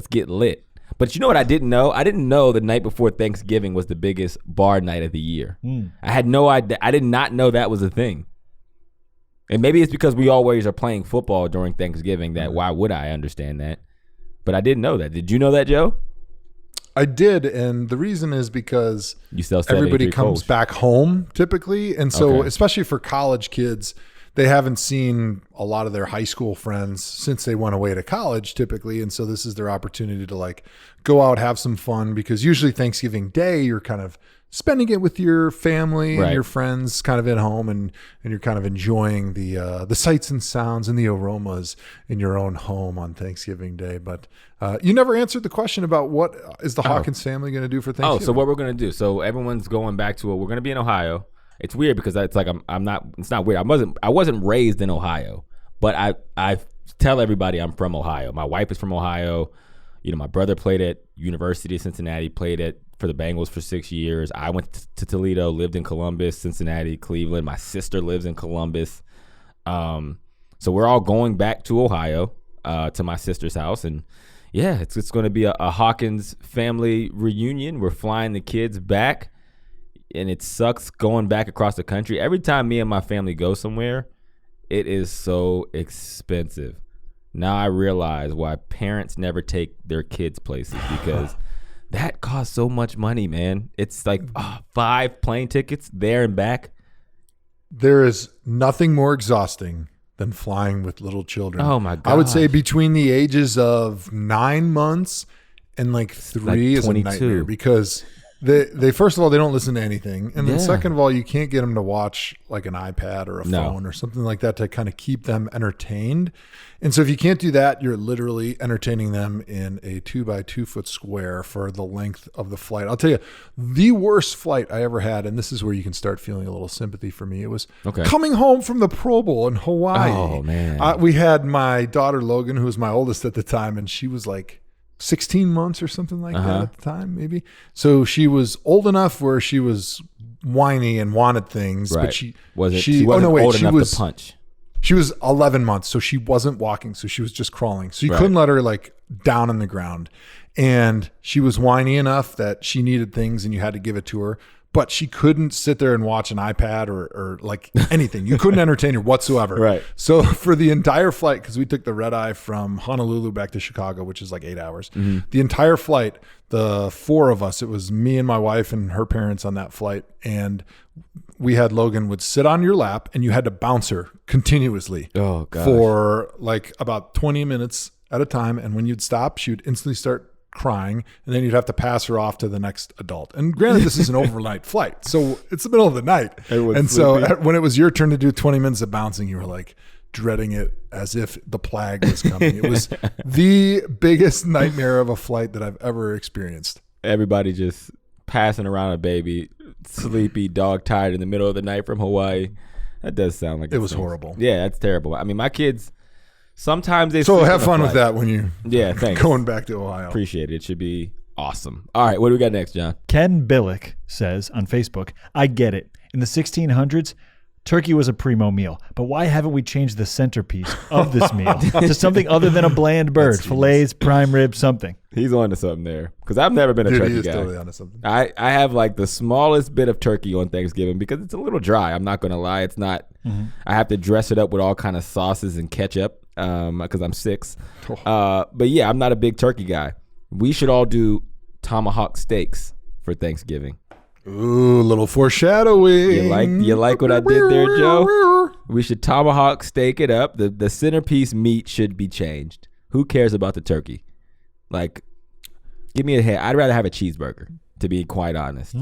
Speaker 2: get lit. But you know what I didn't know? I didn't know the night before Thanksgiving was the biggest bar night of the year. I had no idea. I did not know that was a thing. And maybe it's because we always are playing football during Thanksgiving that why would I understand that? But I didn't know that. Did you know that, Joe?
Speaker 1: I did, and the reason is because
Speaker 2: you sell
Speaker 1: everybody comes back home typically, and so especially for college kids, they haven't seen a lot of their high school friends since they went away to college typically, and so this is their opportunity to like go out, have some fun, because usually Thanksgiving Day you're kind of spending it with your family and your friends kind of at home, and you're kind of enjoying the sights and sounds and the aromas in your own home on Thanksgiving Day. But you never answered the question about what is the Hawkins family going to do for Thanksgiving?
Speaker 2: Oh, so what we're going to do. So everyone's going back to we're going to be in Ohio. It's weird because it's like I'm not, it's not weird. I wasn't raised in Ohio, but I tell everybody I'm from Ohio. My wife is from Ohio. my brother played at University of Cincinnati, for the Bengals for 6 years. I went to Toledo, lived in Columbus, Cincinnati, Cleveland. My sister lives in Columbus. So we're all going back to Ohio, to my sister's house. And yeah, it's going to be a Hawkins family reunion. We're flying the kids back, and it sucks going back across the country. Every time me and my family go somewhere, it is so expensive. Now I realize why parents never take their kids places, because that costs so much money, man. It's like 5 plane tickets there and back.
Speaker 1: There is nothing more exhausting than flying with little children.
Speaker 2: Oh my God.
Speaker 1: I would say between the ages of 9 months and like 3 is a
Speaker 2: 22.
Speaker 1: nightmare, because they first of all, they don't listen to anything. And then second of all, you can't get them to watch like an iPad or a phone or something like that to kind of keep them entertained. And so if you can't do that, you're literally entertaining them in a 2x2 foot square for the length of the flight. I'll tell you, the worst flight I ever had, and this is where you can start feeling a little sympathy for me. It was coming home from the Pro Bowl in Hawaii.
Speaker 2: Oh, man.
Speaker 1: We had my daughter, Logan, who was my oldest at the time, and she was like 16 months or something like that at the time, maybe. So she was old enough where she was whiny and wanted things, but she wasn't old enough to punch. She was 11 months, so she wasn't walking, so she was just crawling. So you couldn't let her like down on the ground. And she was whiny enough that she needed things and you had to give it to her. But she couldn't sit there and watch an iPad or like anything. You couldn't entertain her whatsoever.
Speaker 2: Right.
Speaker 1: So for the entire flight, because we took the red eye from Honolulu back to Chicago, which is like 8 hours. The entire flight, the 4 of us, it was me and my wife and her parents on that flight. And we had Logan would sit on your lap and you had to bounce her continuously for like about 20 minutes at a time. And when you'd stop, she would instantly start crying, and then you'd have to pass her off to the next adult. And granted, this is an overnight flight, so it's the middle of the night. And so when it was your turn to do 20 minutes of bouncing, you were like dreading it as if the plague was coming. It was the biggest nightmare of a flight that I've ever experienced.
Speaker 2: Everybody just passing around a baby, sleepy, dog tired in the middle of the night from Hawaii. That does sound like
Speaker 1: it was horrible.
Speaker 2: Yeah, that's terrible. I mean, my kids, sometimes they
Speaker 1: so have fun with that when you
Speaker 2: thanks.
Speaker 1: Going back to Ohio.
Speaker 2: Appreciate it. It should be awesome. All right, what do we got next, John?
Speaker 8: Ken Billick says on Facebook, I get it. In the 1600s, turkey was a primo meal, but why haven't we changed the centerpiece of this meal to something other than a bland bird, fillets, prime rib, something?
Speaker 2: He's on to something there, because I've never been a turkey guy.
Speaker 1: Totally on to something.
Speaker 2: I have like the smallest bit of turkey on Thanksgiving because it's a little dry. I'm not going to lie. It's not. I have to dress it up with all kind of sauces and ketchup because I'm 6. But yeah, I'm not a big turkey guy. We should all do tomahawk steaks for Thanksgiving.
Speaker 1: Ooh, little foreshadowing.
Speaker 2: You like what I did there, Joe? We should tomahawk steak it up. The centerpiece meat should be changed. Who cares about the turkey? Like, give me a head. I'd rather have a cheeseburger, to be quite honest.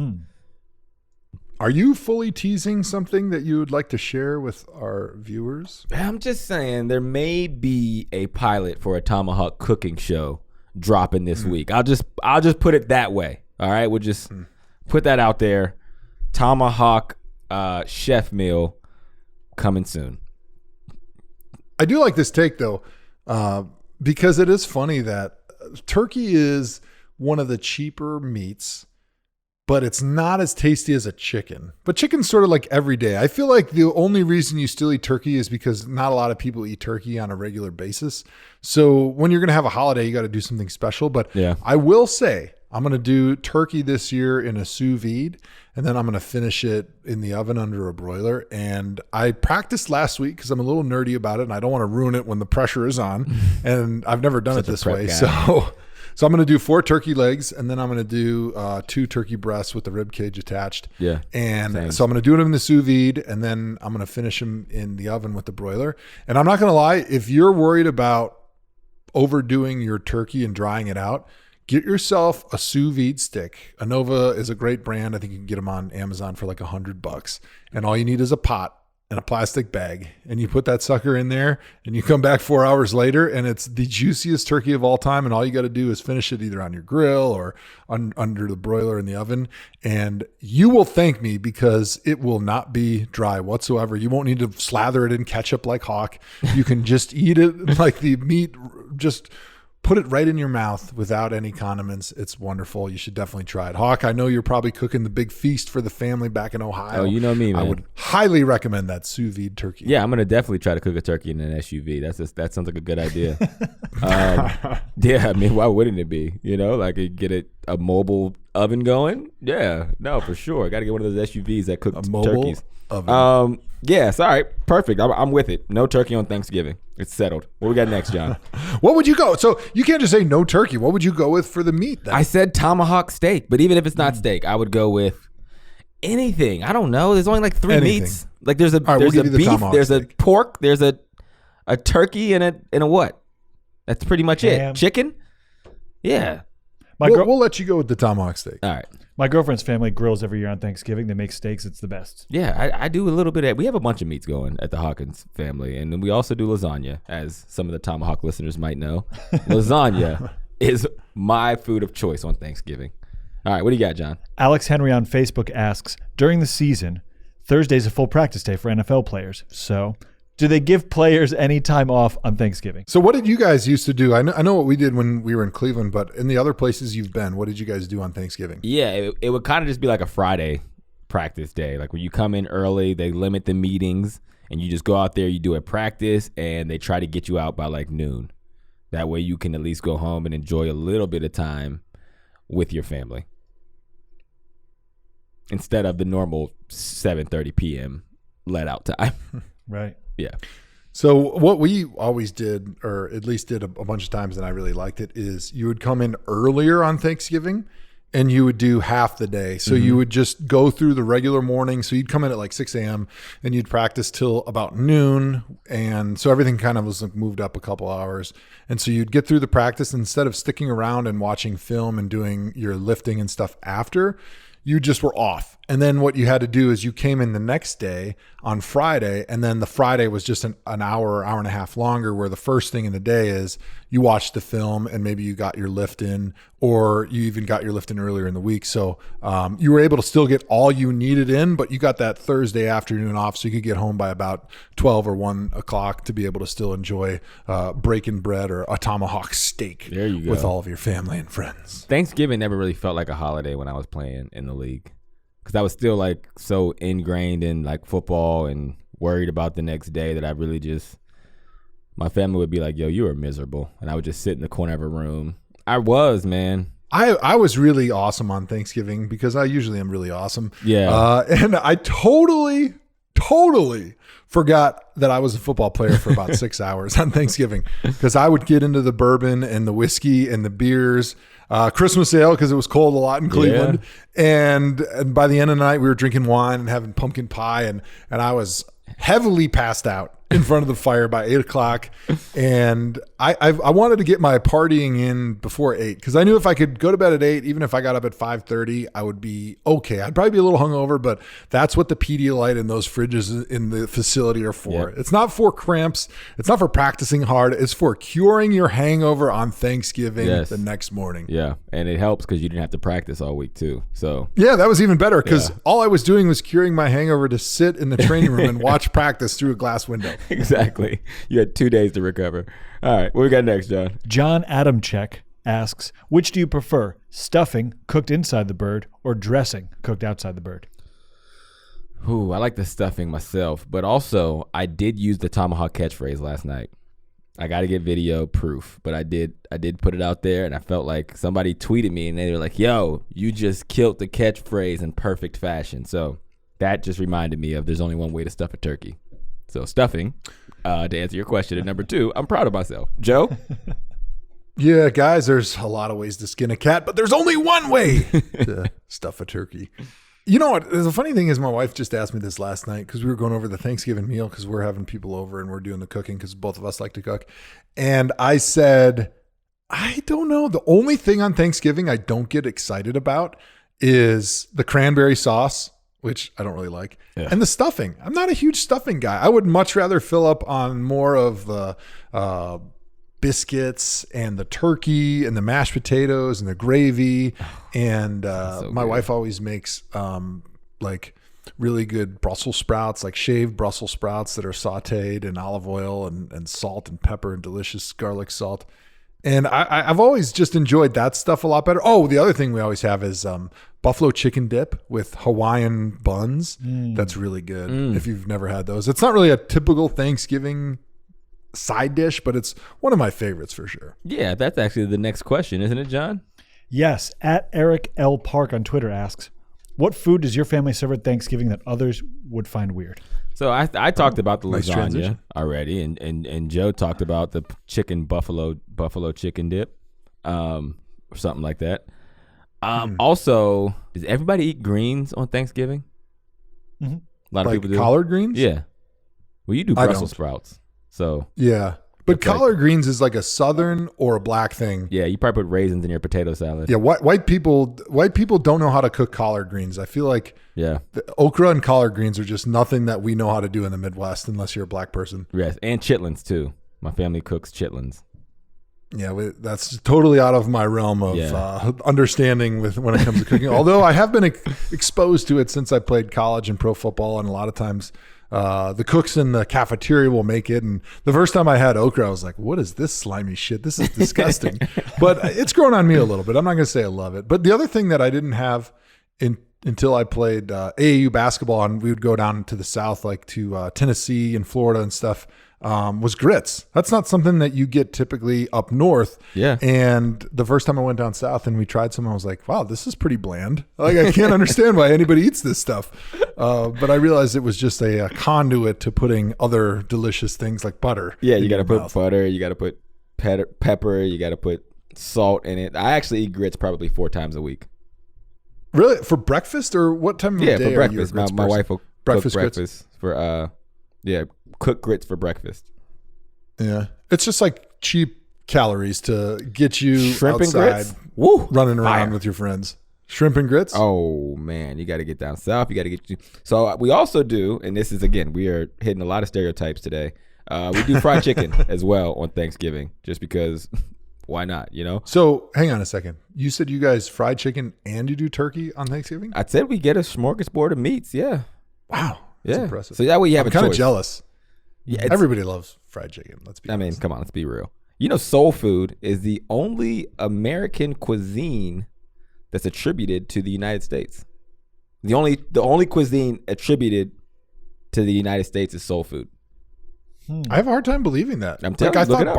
Speaker 1: Are you fully teasing something that you would like to share with our viewers?
Speaker 2: I'm just saying there may be a pilot for a tomahawk cooking show dropping this week. I'll just put it that way. All right, we'll just put that out there. Tomahawk chef meal coming soon.
Speaker 1: I do like this take though, because it is funny that turkey is one of the cheaper meats, but it's not as tasty as a chicken. But chicken's sort of like every day. I feel like the only reason you still eat turkey is because not a lot of people eat turkey on a regular basis. So when you're going to have a holiday, you got to do something special. But I will say, I'm going to do turkey this year in a sous vide, and then I'm going to finish it in the oven under a broiler. And I practiced last week because I'm a little nerdy about it, and I don't want to ruin it when the pressure is on. And I've never done it this way. So I'm going to do 4 turkey legs, and then I'm going to do 2 turkey breasts with the rib cage attached.
Speaker 2: Yeah.
Speaker 1: And so I'm going to do it in the sous vide, and then I'm going to finish them in the oven with the broiler. And I'm not going to lie, if you're worried about overdoing your turkey and drying it out, get yourself a sous vide stick. Anova is a great brand. I think you can get them on Amazon for like $100. And all you need is a pot and a plastic bag. And you put that sucker in there and you come back 4 hours later and it's the juiciest turkey of all time. And all you got to do is finish it either on your grill or under the broiler in the oven. And you will thank me because it will not be dry whatsoever. You won't need to slather it in ketchup like Hawk. You can just eat it like the meat just put it right in your mouth without any condiments. It's wonderful. You should definitely try it. Hawk, I know you're probably cooking the big feast for the family back in Ohio.
Speaker 2: Oh, you know me, man.
Speaker 1: I would highly recommend that sous vide turkey.
Speaker 2: Yeah, I'm gonna definitely try to cook a turkey in an SUV. That sounds like a good idea. Yeah, I mean, why wouldn't it be? You know, like you get a mobile oven going. Yeah, no, for sure. Got to get one of those SUVs that cook turkeys.
Speaker 1: Oven.
Speaker 2: Yes, all right, perfect. I'm with it. No turkey on Thanksgiving. It's settled. What we got next, John?
Speaker 1: What would you go? So you can't just say no turkey. What would you go with for the meat then?
Speaker 2: I said tomahawk steak, but even if it's not steak, I would go with anything. I don't know. There's only like three meats. Like there's a
Speaker 1: we'll give you the
Speaker 2: beef,
Speaker 1: tomahawk
Speaker 2: there's
Speaker 1: steak.
Speaker 2: a pork, there's a turkey, and a what? That's pretty much
Speaker 8: Ham.
Speaker 2: it. Chicken? Yeah.
Speaker 1: We'll let you go with the tomahawk steak.
Speaker 2: All right.
Speaker 8: My girlfriend's family grills every year on Thanksgiving. They make steaks. It's the best.
Speaker 2: Yeah, I do a little bit of. We have a bunch of meats going at the Hawkins family, and then we also do lasagna, as some of the Tomahawk listeners might know. Lasagna is my food of choice on Thanksgiving. All right, what do you got, John?
Speaker 8: Alex Henry on Facebook asks, during the season, Thursday's a full practice day for NFL players. So do they give players any time off on Thanksgiving?
Speaker 1: So what did you guys used to do? I know what we did when we were in Cleveland, but in the other places you've been, what did you guys do on Thanksgiving?
Speaker 2: Yeah, it would kind of just be like a Friday practice day. Like when you come in early, they limit the meetings, and you just go out there, you do a practice, and they try to get you out by like noon. That way you can at least go home and enjoy a little bit of time with your family instead of the normal 7:30 p.m. let out time.
Speaker 8: Right.
Speaker 2: Yeah.
Speaker 1: So what we always did, or at least did a bunch of times, and I really liked it, is you would come in earlier on Thanksgiving and you would do half the day. So you would just go through the regular morning. So you'd come in at like 6 a.m. and you'd practice till about noon. And so everything kind of was like moved up a couple hours. And so you'd get through the practice instead of sticking around and watching film and doing your lifting and stuff after. You just were off. And then what you had to do is you came in the next day on Friday, and then the Friday was just an hour or hour and a half longer, where the first thing in the day is you watched the film and maybe you got your lift in, or you even got your lift in earlier in the week. So you were able to still get all you needed in, but you got that Thursday afternoon off, so you could get home by about 12 or 1 o'clock to be able to still enjoy breaking bread or a tomahawk steak
Speaker 2: There you go.
Speaker 1: with all of your family and friends.
Speaker 2: Thanksgiving never really felt like a holiday when I was playing in the league, because I was still like so ingrained in like football and worried about the next day that I really just, my family would be like, yo, you are miserable. And I would just sit in the corner of a room. I was, man.
Speaker 1: I was really awesome on Thanksgiving because I usually am really awesome.
Speaker 2: Yeah.
Speaker 1: And I totally forgot that I was a football player for about 6 hours on Thanksgiving, because I would get into the bourbon and the whiskey and the beers, Christmas ale because it was cold a lot in Cleveland. Yeah. And by the end of the night, we were drinking wine and having pumpkin pie. And I was heavily passed out in front of the fire by 8 o'clock. And I wanted to get my partying in before 8, because I knew if I could go to bed at 8, even if I got up at 5:30, I would be okay. I'd probably be a little hungover, but that's what the Pedialyte and those fridges in the facility are for. Yep. It's not for cramps. It's not for practicing hard. It's for curing your hangover on Thanksgiving the next morning.
Speaker 2: Yeah. And it helps because you didn't have to practice all week too. So
Speaker 1: yeah, that was even better, because all I was doing was curing my hangover to sit in the training room and watch practice through a glass window.
Speaker 2: Exactly. You had 2 days to recover. All right. What we got next, John?
Speaker 8: John Adamchek asks, which do you prefer, stuffing cooked inside the bird or dressing cooked outside the bird?
Speaker 2: Ooh, I like the stuffing myself, but also I did use the ThomaHawk catchphrase last night. I got to get video proof, but I did put it out there, and I felt like somebody tweeted me and they were like, yo, you just killed the catchphrase in perfect fashion. So that just reminded me of there's only one way to stuff a turkey. So stuffing, to answer your question. And number 2, I'm proud of myself. Joe?
Speaker 1: Yeah, guys, there's a lot of ways to skin a cat, but there's only one way to stuff a turkey. You know what? The funny thing is, my wife just asked me this last night, because we were going over the Thanksgiving meal, because we're having people over and we're doing the cooking because both of us like to cook. And I said, I don't know. The only thing on Thanksgiving I don't get excited about is the cranberry sauce, which I don't really like, and the stuffing. I'm not a huge stuffing guy. I would much rather fill up on more of the biscuits and the turkey and the mashed potatoes and the gravy. And my wife always makes like really good Brussels sprouts, like shaved Brussels sprouts that are sauteed in olive oil and salt and pepper and delicious garlic salt. And I've always just enjoyed that stuff a lot better. Oh, the other thing we always have is buffalo chicken dip with Hawaiian buns. That's really good if you've never had those. It's not really a typical Thanksgiving side dish, but it's one of my favorites for sure.
Speaker 2: Yeah, that's actually the next question, isn't it, John?
Speaker 8: Yes. At Eric L. Park on Twitter asks, what food does your family serve at Thanksgiving that others would find weird?
Speaker 2: So I talked about the
Speaker 1: nice
Speaker 2: lasagna
Speaker 1: transition.
Speaker 2: already, and Joe talked about the buffalo chicken dip, or something like that. Also, does everybody eat greens on Thanksgiving?
Speaker 8: Mm-hmm.
Speaker 2: A lot of
Speaker 1: Like
Speaker 2: people do.
Speaker 1: collard greens?
Speaker 2: Yeah. Well, you do
Speaker 1: I
Speaker 2: Brussels
Speaker 1: don't.
Speaker 2: sprouts, so
Speaker 1: Yeah. But
Speaker 2: It's like-
Speaker 1: collard greens is like a southern or a black thing.
Speaker 2: yeah, you probably put raisins in your potato salad.
Speaker 1: Yeah, white people don't know how to cook collard greens. I feel like
Speaker 2: Yeah.
Speaker 1: the okra and collard greens are just nothing that we know how to do in the Midwest unless you're a black person.
Speaker 2: Yes, and chitlins too. My family cooks chitlins.
Speaker 1: Yeah, that's totally out of my realm of understanding with when it comes to cooking. Although I have been exposed to it since I played college and pro football, and a lot of times the cooks in the cafeteria will make it. And the first time I had okra, I was like, what is this slimy shit? This is disgusting. But it's grown on me a little bit. I'm not going to say I love it. But the other thing that I didn't have until I played AAU basketball, and we would go down to the South, like to Tennessee and Florida and stuff, was grits. That's not something that you get typically up north.
Speaker 2: Yeah.
Speaker 1: And the first time I went down south and we tried some, I was like, wow, this is pretty bland. Like, I can't understand why anybody eats this stuff. But I realized it was just a conduit to putting other delicious things like butter.
Speaker 2: Yeah,
Speaker 1: in
Speaker 2: you got to
Speaker 1: your
Speaker 2: put
Speaker 1: mouth.
Speaker 2: butter, you got to put pepper, you got to put salt in it. I actually eat grits probably 4 times a week.
Speaker 1: Really? For breakfast, or what time of day
Speaker 2: For
Speaker 1: are you a
Speaker 2: breakfast.
Speaker 1: grits
Speaker 2: My
Speaker 1: person?
Speaker 2: wife will
Speaker 1: Breakfast
Speaker 2: cook
Speaker 1: grits?
Speaker 2: breakfast for cook grits for breakfast.
Speaker 1: Yeah. It's just like cheap calories to get you
Speaker 2: Shrimp and
Speaker 1: outside
Speaker 2: grits. Woo,
Speaker 1: running around
Speaker 2: fire.
Speaker 1: with your friends. Shrimp and grits?
Speaker 2: Oh man, you got to get down south. You got to get you. So we also do, and this is again, we are hitting a lot of stereotypes today. We do fried chicken as well on Thanksgiving, just because. Why not? You know.
Speaker 1: So hang on a second. You said you guys fried chicken and you do turkey on Thanksgiving?
Speaker 2: I said we get a smorgasbord of meats. Yeah.
Speaker 1: Wow. That's
Speaker 2: Yeah.
Speaker 1: impressive.
Speaker 2: So that way you have
Speaker 1: I'm
Speaker 2: a
Speaker 1: kind of
Speaker 2: choice.
Speaker 1: jealous.
Speaker 2: Yeah, it's-
Speaker 1: Everybody loves fried chicken. Let's be
Speaker 2: I mean,
Speaker 1: honest.
Speaker 2: come on, let's be real. You know, soul food is the only American cuisine that's attributed to the United States. The only cuisine attributed to the United States is soul food.
Speaker 1: I have a hard time believing that.
Speaker 2: I'm telling
Speaker 1: like,
Speaker 2: you,
Speaker 1: I
Speaker 2: look it
Speaker 1: thought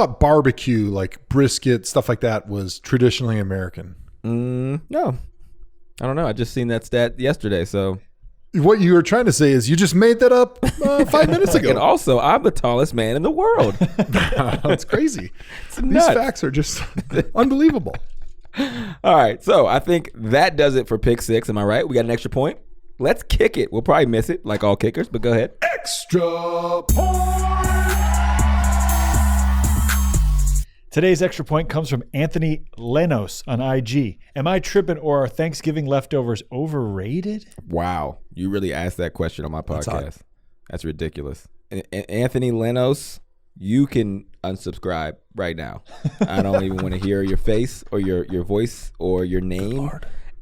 Speaker 2: up.
Speaker 1: barbecue, like brisket, stuff like that, was traditionally American.
Speaker 2: No, I don't know. I just seen that stat yesterday. So,
Speaker 1: What you were trying to say is you just made that up 5 minutes
Speaker 2: and
Speaker 1: ago.
Speaker 2: also, I'm the tallest man in the world.
Speaker 1: It's crazy. These
Speaker 2: nuts.
Speaker 1: facts are just unbelievable.
Speaker 2: All right, so I think that does it for pick 6. Am I right? We got an extra point. Let's kick it. We'll probably miss it, like all kickers, but go ahead.
Speaker 1: Extra point.
Speaker 8: Today's extra point comes from Anthony Lenos on IG. Am I tripping, or are Thanksgiving leftovers overrated?
Speaker 2: Wow, you really asked that question on my
Speaker 1: That's
Speaker 2: podcast. That's ridiculous. And Anthony Lenos, you can unsubscribe right now. I don't even want to hear your face or your voice or your name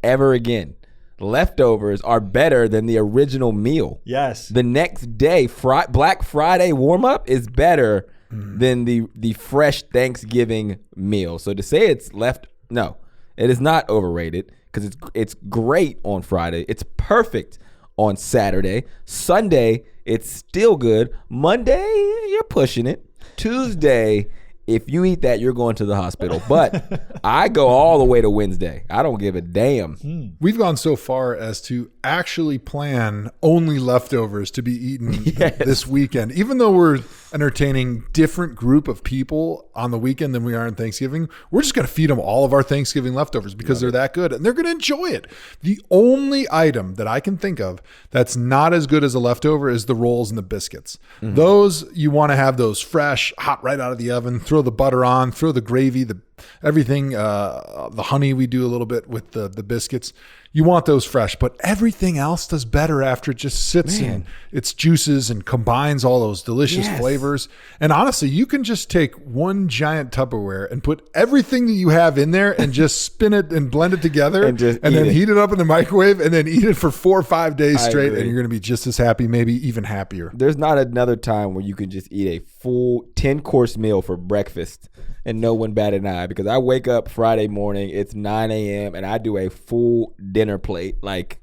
Speaker 2: ever again. Leftovers are better than the original meal.
Speaker 8: Yes.
Speaker 2: The next day, Black Friday warm-up is better than the fresh Thanksgiving meal. So to say it's no, it is not overrated, because it's great on Friday. It's perfect on Saturday. Sunday, it's still good. Monday, you're pushing it. Tuesday, if you eat that, you're going to the hospital. But I go all the way to Wednesday. I don't give a damn.
Speaker 1: We've gone so far as to actually plan only leftovers to be eaten this weekend. Even though we're entertaining different group of people on the weekend than we are on Thanksgiving, we're just going to feed them all of our Thanksgiving leftovers because they're that good and they're going to enjoy it. The only item that I can think of that's not as good as a leftover is the rolls and the biscuits. Those, you want to have those fresh, hot right out of the oven, throw the butter on, throw the gravy, everything, the honey we do a little bit with the biscuits. you want those fresh, but everything else does better after it just sits in its juices and combines all those delicious flavors. And honestly, you can just take one giant Tupperware and put everything that you have in there and just spin it and blend it together and then heat it up in the microwave and then eat it for 4 or 5 days straight. And you're going to be just as happy, maybe even happier.
Speaker 2: There's not another time where you can just eat a full 10-course meal for breakfast and no one bat an eye, because I wake up Friday morning, it's 9 a.m., and I do a full dinner plate. Like,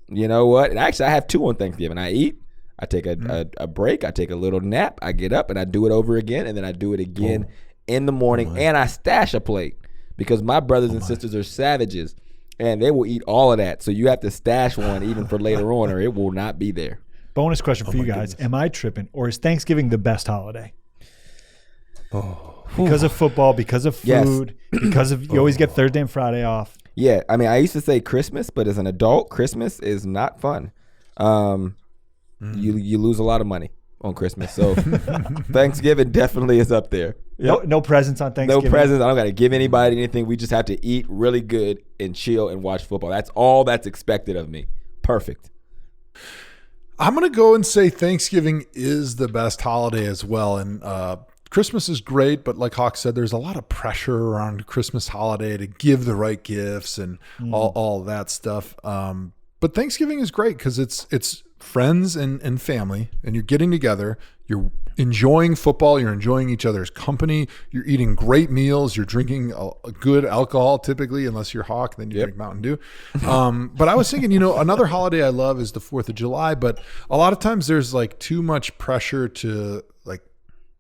Speaker 2: you know what? And actually, I have 2 on Thanksgiving. I eat, I take a break, I take a little nap, I get up, and I do it over again, and then I do it again in the morning, and I stash a plate because my brothers and sisters are savages, and they will eat all of that. So you have to stash one even for later on, or it will not be there.
Speaker 8: Bonus question for you guys. Goodness. Am I tripping, or is Thanksgiving the best holiday? Because of football, because of food, because of you always get Thursday and Friday off.
Speaker 2: Yeah, I mean, I used to say Christmas, but as an adult, Christmas is not fun. You lose a lot of money on Christmas, so Thanksgiving definitely is up there. Yep.
Speaker 8: No presents on Thanksgiving.
Speaker 2: No presents. I don't got to give anybody anything. We just have to eat really good and chill and watch football. That's all that's expected of me. Perfect.
Speaker 1: I'm going to go and say Thanksgiving is the best holiday as well. And Christmas is great, but like Hawk said, there's a lot of pressure around Christmas holiday to give the right gifts and all that stuff. But Thanksgiving is great because it's friends and family, and you're getting together. You're enjoying football. You're enjoying each other's company. You're eating great meals. You're drinking a good alcohol, typically, unless you're Hawk, then you drink Mountain Dew. But I was thinking, another holiday I love is the 4th of July, but a lot of times there's like too much pressure to like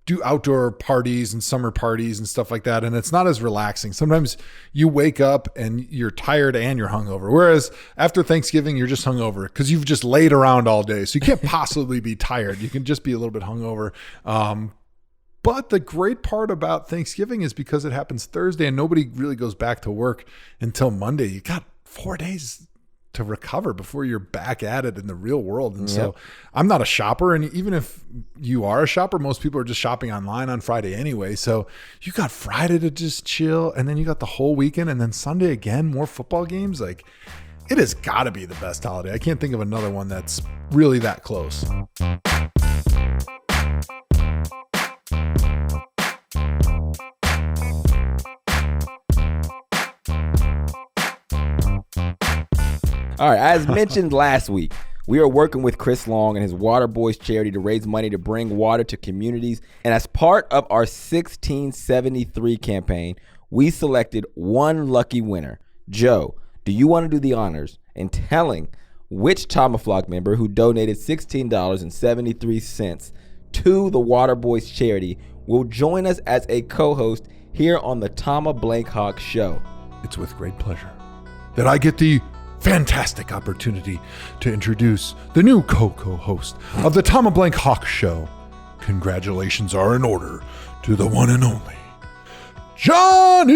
Speaker 1: do outdoor parties and summer parties and stuff like that. And it's not as relaxing. Sometimes you wake up and you're tired and you're hungover. Whereas after Thanksgiving, you're just hungover because you've just laid around all day. So you can't possibly be tired. You can just be a little bit hungover. But the great part about Thanksgiving is because it happens Thursday and nobody really goes back to work until Monday. You got 4 days to recover before you're back at it in the real world. And so I'm not a shopper. And even if you are a shopper, most people are just shopping online on Friday anyway. So you got Friday to just chill. And then you got the whole weekend. And then Sunday again, more football games. Like, it has got to be the best holiday. I can't think of another one that's really that close.
Speaker 2: All right, as mentioned last week, we are working with Chris Long and his Waterboys Charity to raise money to bring water to communities. And as part of our 1673 campaign, we selected one lucky winner. Joe, do you want to do the honors in telling which ThomaHawk member who donated $16.73 to the Waterboys Charity will join us as a co-host here on the ThomaHawk Show?
Speaker 1: It's with great pleasure that I get the fantastic opportunity to introduce the new co-host of the ThomaHawk Show. Congratulations are in order to the one and only Johnny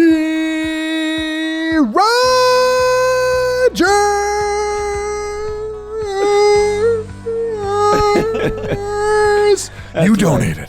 Speaker 1: Rogers. You donated.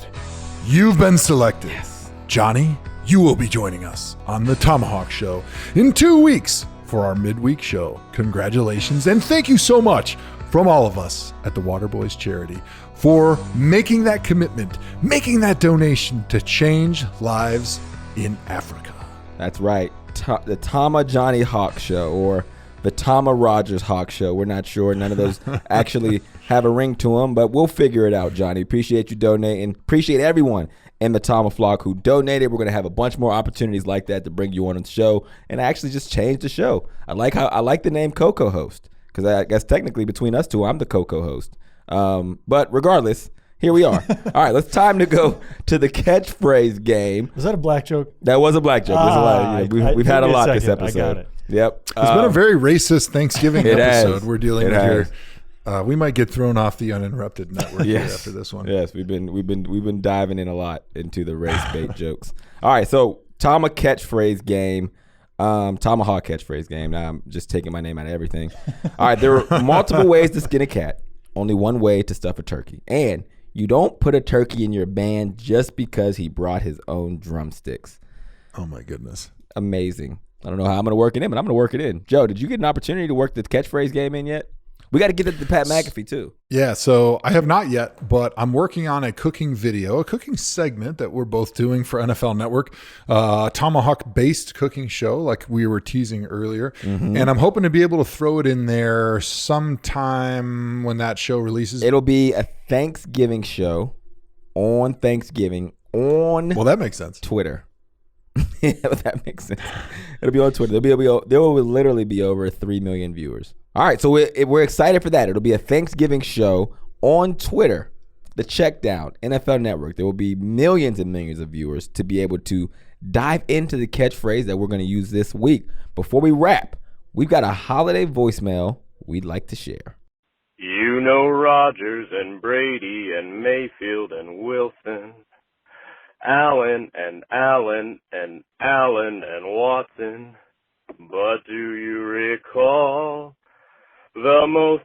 Speaker 1: You've been selected. Yes. Johnny, you will be joining us on the ThomaHawk Show in 2 weeks for our midweek show. Congratulations and thank you so much from all of us at the Waterboys Charity for making that commitment, making that donation to change lives in Africa.
Speaker 2: That's right. The Johnny Hawk Show, or the Thoma Rogers Hawk Show. We're not sure. None of those actually have a ring to them, but we'll figure it out, Johnny. Appreciate you donating. Appreciate everyone in the ThomaHawk who donated. We're going to have a bunch more opportunities like that to bring you on the show and actually just change the show. I like the name Coco Host, because I guess technically between us two, I'm the Coco Host. But regardless, here we are. All right, it's time to go to the catchphrase game.
Speaker 8: Was that a black joke?
Speaker 2: That was a black joke. We've had a lot this episode.
Speaker 8: I got it.
Speaker 2: Yep.
Speaker 1: It's been a very racist Thanksgiving episode we're dealing with here. We might get thrown off the Uninterrupted network after this one.
Speaker 2: Yes, we've been diving in a lot into the race bait jokes. All right, so ThomaHawk Catchphrase game. ThomaHawk Catchphrase game. Now I'm just taking my name out of everything. All right, there are multiple ways to skin a cat. Only one way to stuff a turkey. And you don't put a turkey in your band just because he brought his own drumsticks.
Speaker 1: Oh my goodness.
Speaker 2: Amazing. I don't know how I'm going to work it in, but I'm going to work it in. Joe, did you get an opportunity to work the catchphrase game in yet? We got to get it to Pat McAfee, too.
Speaker 1: Yeah, so I have not yet, but I'm working on a cooking video, a cooking segment that we're both doing for NFL Network, Tomahawk-based cooking show like we were teasing earlier.
Speaker 2: Mm-hmm.
Speaker 1: And I'm hoping to be able to throw it in there sometime when that show releases.
Speaker 2: It'll be a Thanksgiving show on Thanksgiving on
Speaker 1: Well, that makes sense.
Speaker 2: Twitter. Yeah, that makes sense. It'll be on Twitter. There will literally be over 3 million viewers. All right, so we're excited for that. It'll be a Thanksgiving show on Twitter, the Checkdown, NFL Network. There will be millions and millions of viewers to be able to dive into the catchphrase that we're going to use this week. Before we wrap, we've got a holiday voicemail we'd like to share.
Speaker 9: You know Rodgers and Brady and Mayfield and Wilson, Allen and Allen and Allen and Watson. But do you recall the most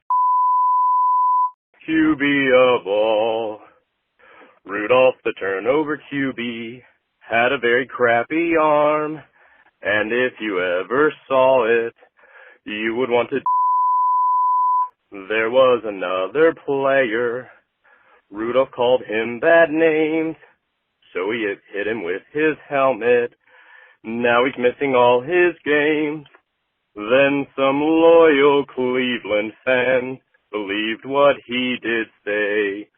Speaker 9: QB of all? Rudolph the turnover QB had a very crappy arm, and if you ever saw it, you would want to. There was another player. Rudolph called him bad names, so he hit him with his helmet. Now he's missing all his games. Then some loyal Cleveland fans believed what he did say.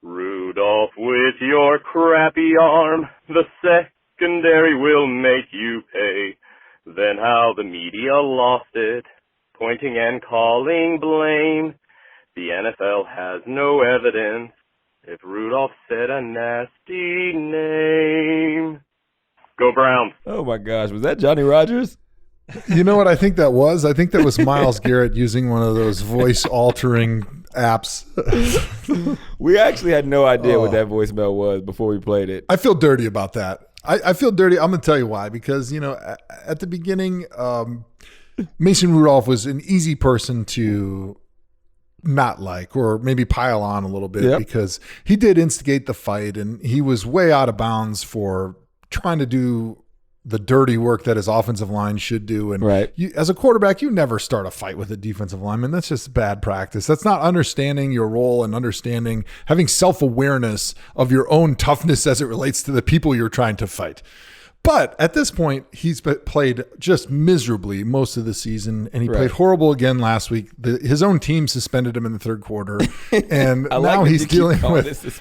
Speaker 9: Rudolph, with your crappy arm, the secondary will make you pay. Then how the media lost it, pointing and calling blame. The NFL has no evidence if Rudolph said a nasty name. Go Browns.
Speaker 2: Oh, my gosh. Was that Johnny Rodgers?
Speaker 1: You know what I think that was? I think that was Myles Garrett using one of those voice-altering apps.
Speaker 2: We actually had no idea what that voicemail was before we played it.
Speaker 1: I feel dirty about that. I feel dirty. I'm going to tell you why. Because, at the beginning, Mason Rudolph was an easy person to not like or maybe pile on a little bit because he did instigate the fight and he was way out of bounds for trying to do the dirty work that his offensive line should do. And as a quarterback, you never start a fight with a defensive lineman. That's just bad practice. That's not understanding your role and having self-awareness of your own toughness as it relates to the people you're trying to fight. But at this point, he's played just miserably most of the season, and he played horrible again last week. His own team suspended him in the third quarter, and now he's dealing with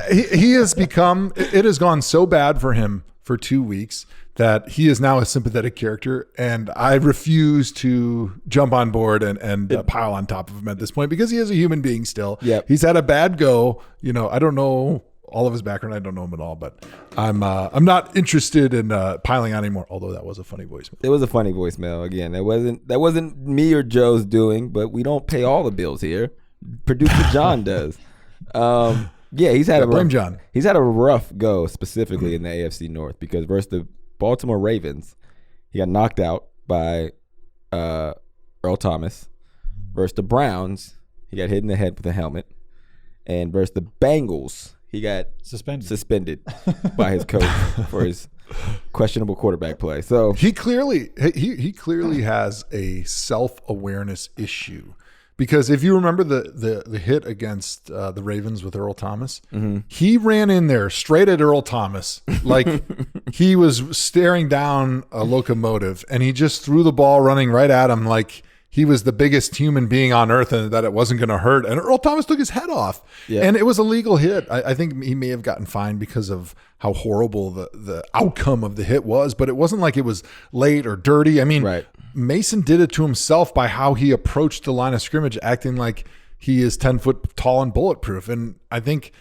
Speaker 1: he has become. It has gone so bad for him for 2 weeks that he is now a sympathetic character, and I refuse to jump on board and pile on top of him at this point because he is a human being still. He's had a bad go. I don't know all of his background. I don't know him at all, but I'm not interested in piling on anymore. Although that was a funny voicemail.
Speaker 2: It was a funny voicemail. Again, that wasn't me or Joe's doing, but we don't pay all the bills here. Producer John does. He's had
Speaker 1: blame John.
Speaker 2: He's had a rough go specifically in the AFC North because versus the Baltimore Ravens, he got knocked out by Earl Thomas. Versus the Browns, he got hit in the head with a helmet, and versus the Bengals, he got suspended by his coach for his questionable quarterback play. So
Speaker 1: he clearly has a self-awareness issue because if you remember the hit against the Ravens with Earl Thomas, he ran in there straight at Earl Thomas like he was staring down a locomotive, and he just threw the ball running right at him like he was the biggest human being on earth and that it wasn't going to hurt. And Earl Thomas took his head off. And it was a legal hit. I think he may have gotten fined because of how horrible the outcome of the hit was, but it wasn't like it was late or dirty. I mean, Mason did it to himself by how he approached the line of scrimmage, acting like he is 10 foot tall and bulletproof. And I think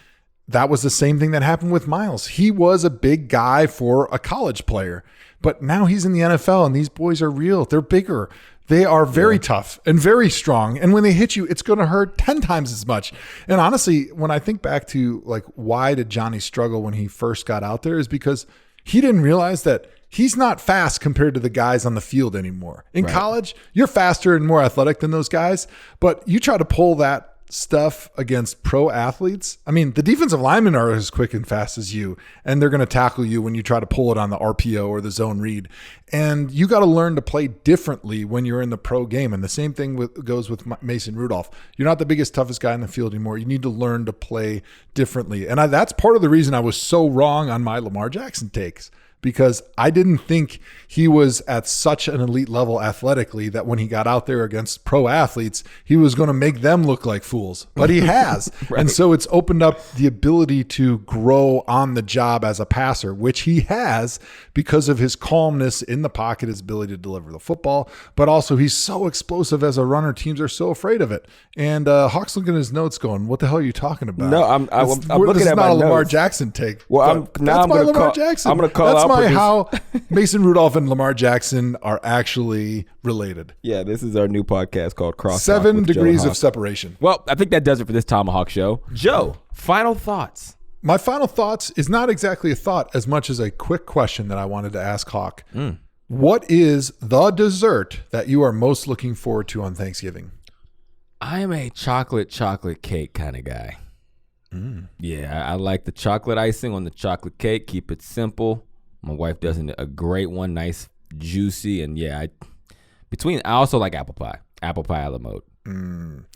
Speaker 1: that was the same thing that happened with Myles. He was a big guy for a college player, but now he's in the NFL and these boys are real. They're bigger. They are very tough and very strong. And when they hit you, it's going to hurt 10 times as much. And honestly, when I think back to like, why did Johnny struggle when he first got out there is because he didn't realize that he's not fast compared to the guys on the field anymore. In college, you're faster and more athletic than those guys, but you try to pull that stuff against pro athletes, I mean, the defensive linemen are as quick and fast as you, and they're going to tackle you when you try to pull it on the RPO or the zone read. And you got to learn to play differently when you're in the pro game. And the same thing goes with Mason Rudolph. You're not the biggest, toughest guy in the field anymore. You need to learn to play differently. And that's part of the reason I was so wrong on my Lamar Jackson takes, because I didn't think he was at such an elite level athletically that when he got out there against pro athletes, he was going to make them look like fools. But he has. Right. And so it's opened up the ability to grow on the job as a passer, which he has because of his calmness in the pocket, his ability to deliver the football, but also he's so explosive as a runner. Teams are so afraid of it. And Hawk's looking at his notes going, what the hell are you talking about?
Speaker 2: No, I'm looking at my
Speaker 1: not a Lamar
Speaker 2: notes.
Speaker 1: Jackson take.
Speaker 2: Well,
Speaker 1: that's my Lamar Jackson.
Speaker 2: I'm going to call
Speaker 1: that's
Speaker 2: out
Speaker 1: how Mason Rudolph and Lamar Jackson are actually related.
Speaker 2: Yeah, this is our new podcast called Cross
Speaker 1: 7 Degrees of Separation.
Speaker 2: Well, I think that does it for this ThomaHawk Show. Joe, final thoughts.
Speaker 1: My final thoughts is not exactly a thought as much as a quick question that I wanted to ask Hawk. What is the dessert that you are most looking forward to on Thanksgiving?
Speaker 2: I am a chocolate cake kind of guy. Yeah, I like the chocolate icing on the chocolate cake. Keep it simple. My wife does a great one, nice, juicy, and yeah, I also like apple pie a la mode.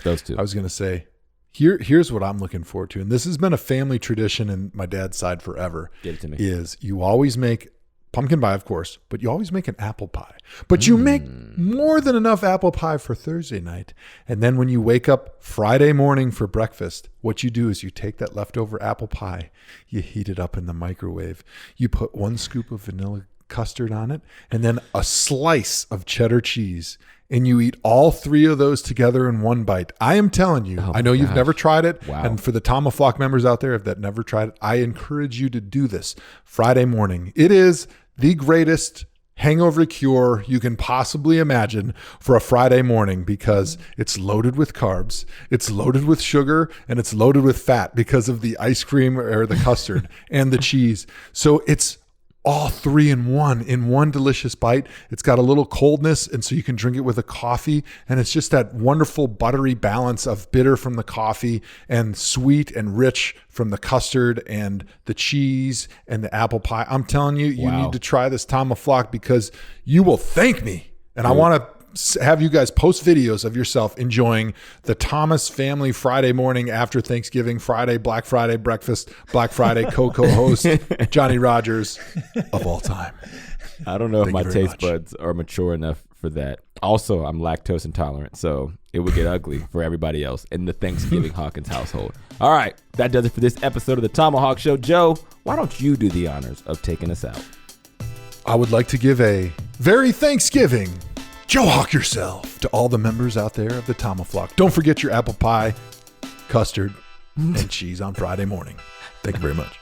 Speaker 2: Those two.
Speaker 1: I was going to say, here's what I'm looking forward to, and this has been a family tradition in my dad's side forever.
Speaker 2: Give it to me.
Speaker 1: Is you always make pumpkin pie, of course, but you always make an apple pie. But you make more than enough apple pie for Thursday night. And then when you wake up Friday morning for breakfast, what you do is you take that leftover apple pie, you heat it up in the microwave, you put 1 scoop of vanilla custard on it, and then a slice of cheddar cheese. And you eat all 3 of those together in one bite. I am telling you, I know you've never tried it.
Speaker 2: Wow.
Speaker 1: And for the ThomaHawk members out there that never tried it, I encourage you to do this Friday morning. It is the greatest hangover cure you can possibly imagine for a Friday morning, because it's loaded with carbs, it's loaded with sugar, and it's loaded with fat because of the ice cream or the custard and the cheese. So it's all 3 in one delicious bite. It's got a little coldness, and so you can drink it with a coffee, and it's just that wonderful buttery balance of bitter from the coffee and sweet and rich from the custard and the cheese and the apple pie. I'm telling you, you need to try this ThomaHawk, because you will thank me. And I want to have you guys post videos of yourself enjoying the Thomas family Friday morning after Thanksgiving, Friday, Black Friday breakfast, Black Friday co-host Johnny Rogers of all time.
Speaker 2: I don't know if my taste buds are mature enough for that. Also, I'm lactose intolerant, so it would get ugly for everybody else in the Thanksgiving Hawkins household. All right, that does it for this episode of the ThomaHawk Show. Joe, why don't you do the honors of taking us out?
Speaker 1: I would like to give a very Thanksgiving Joe Hawk yourself to all the members out there of the ThomaHawk. Don't forget your apple pie, custard, and cheese on Friday morning. Thank you very much.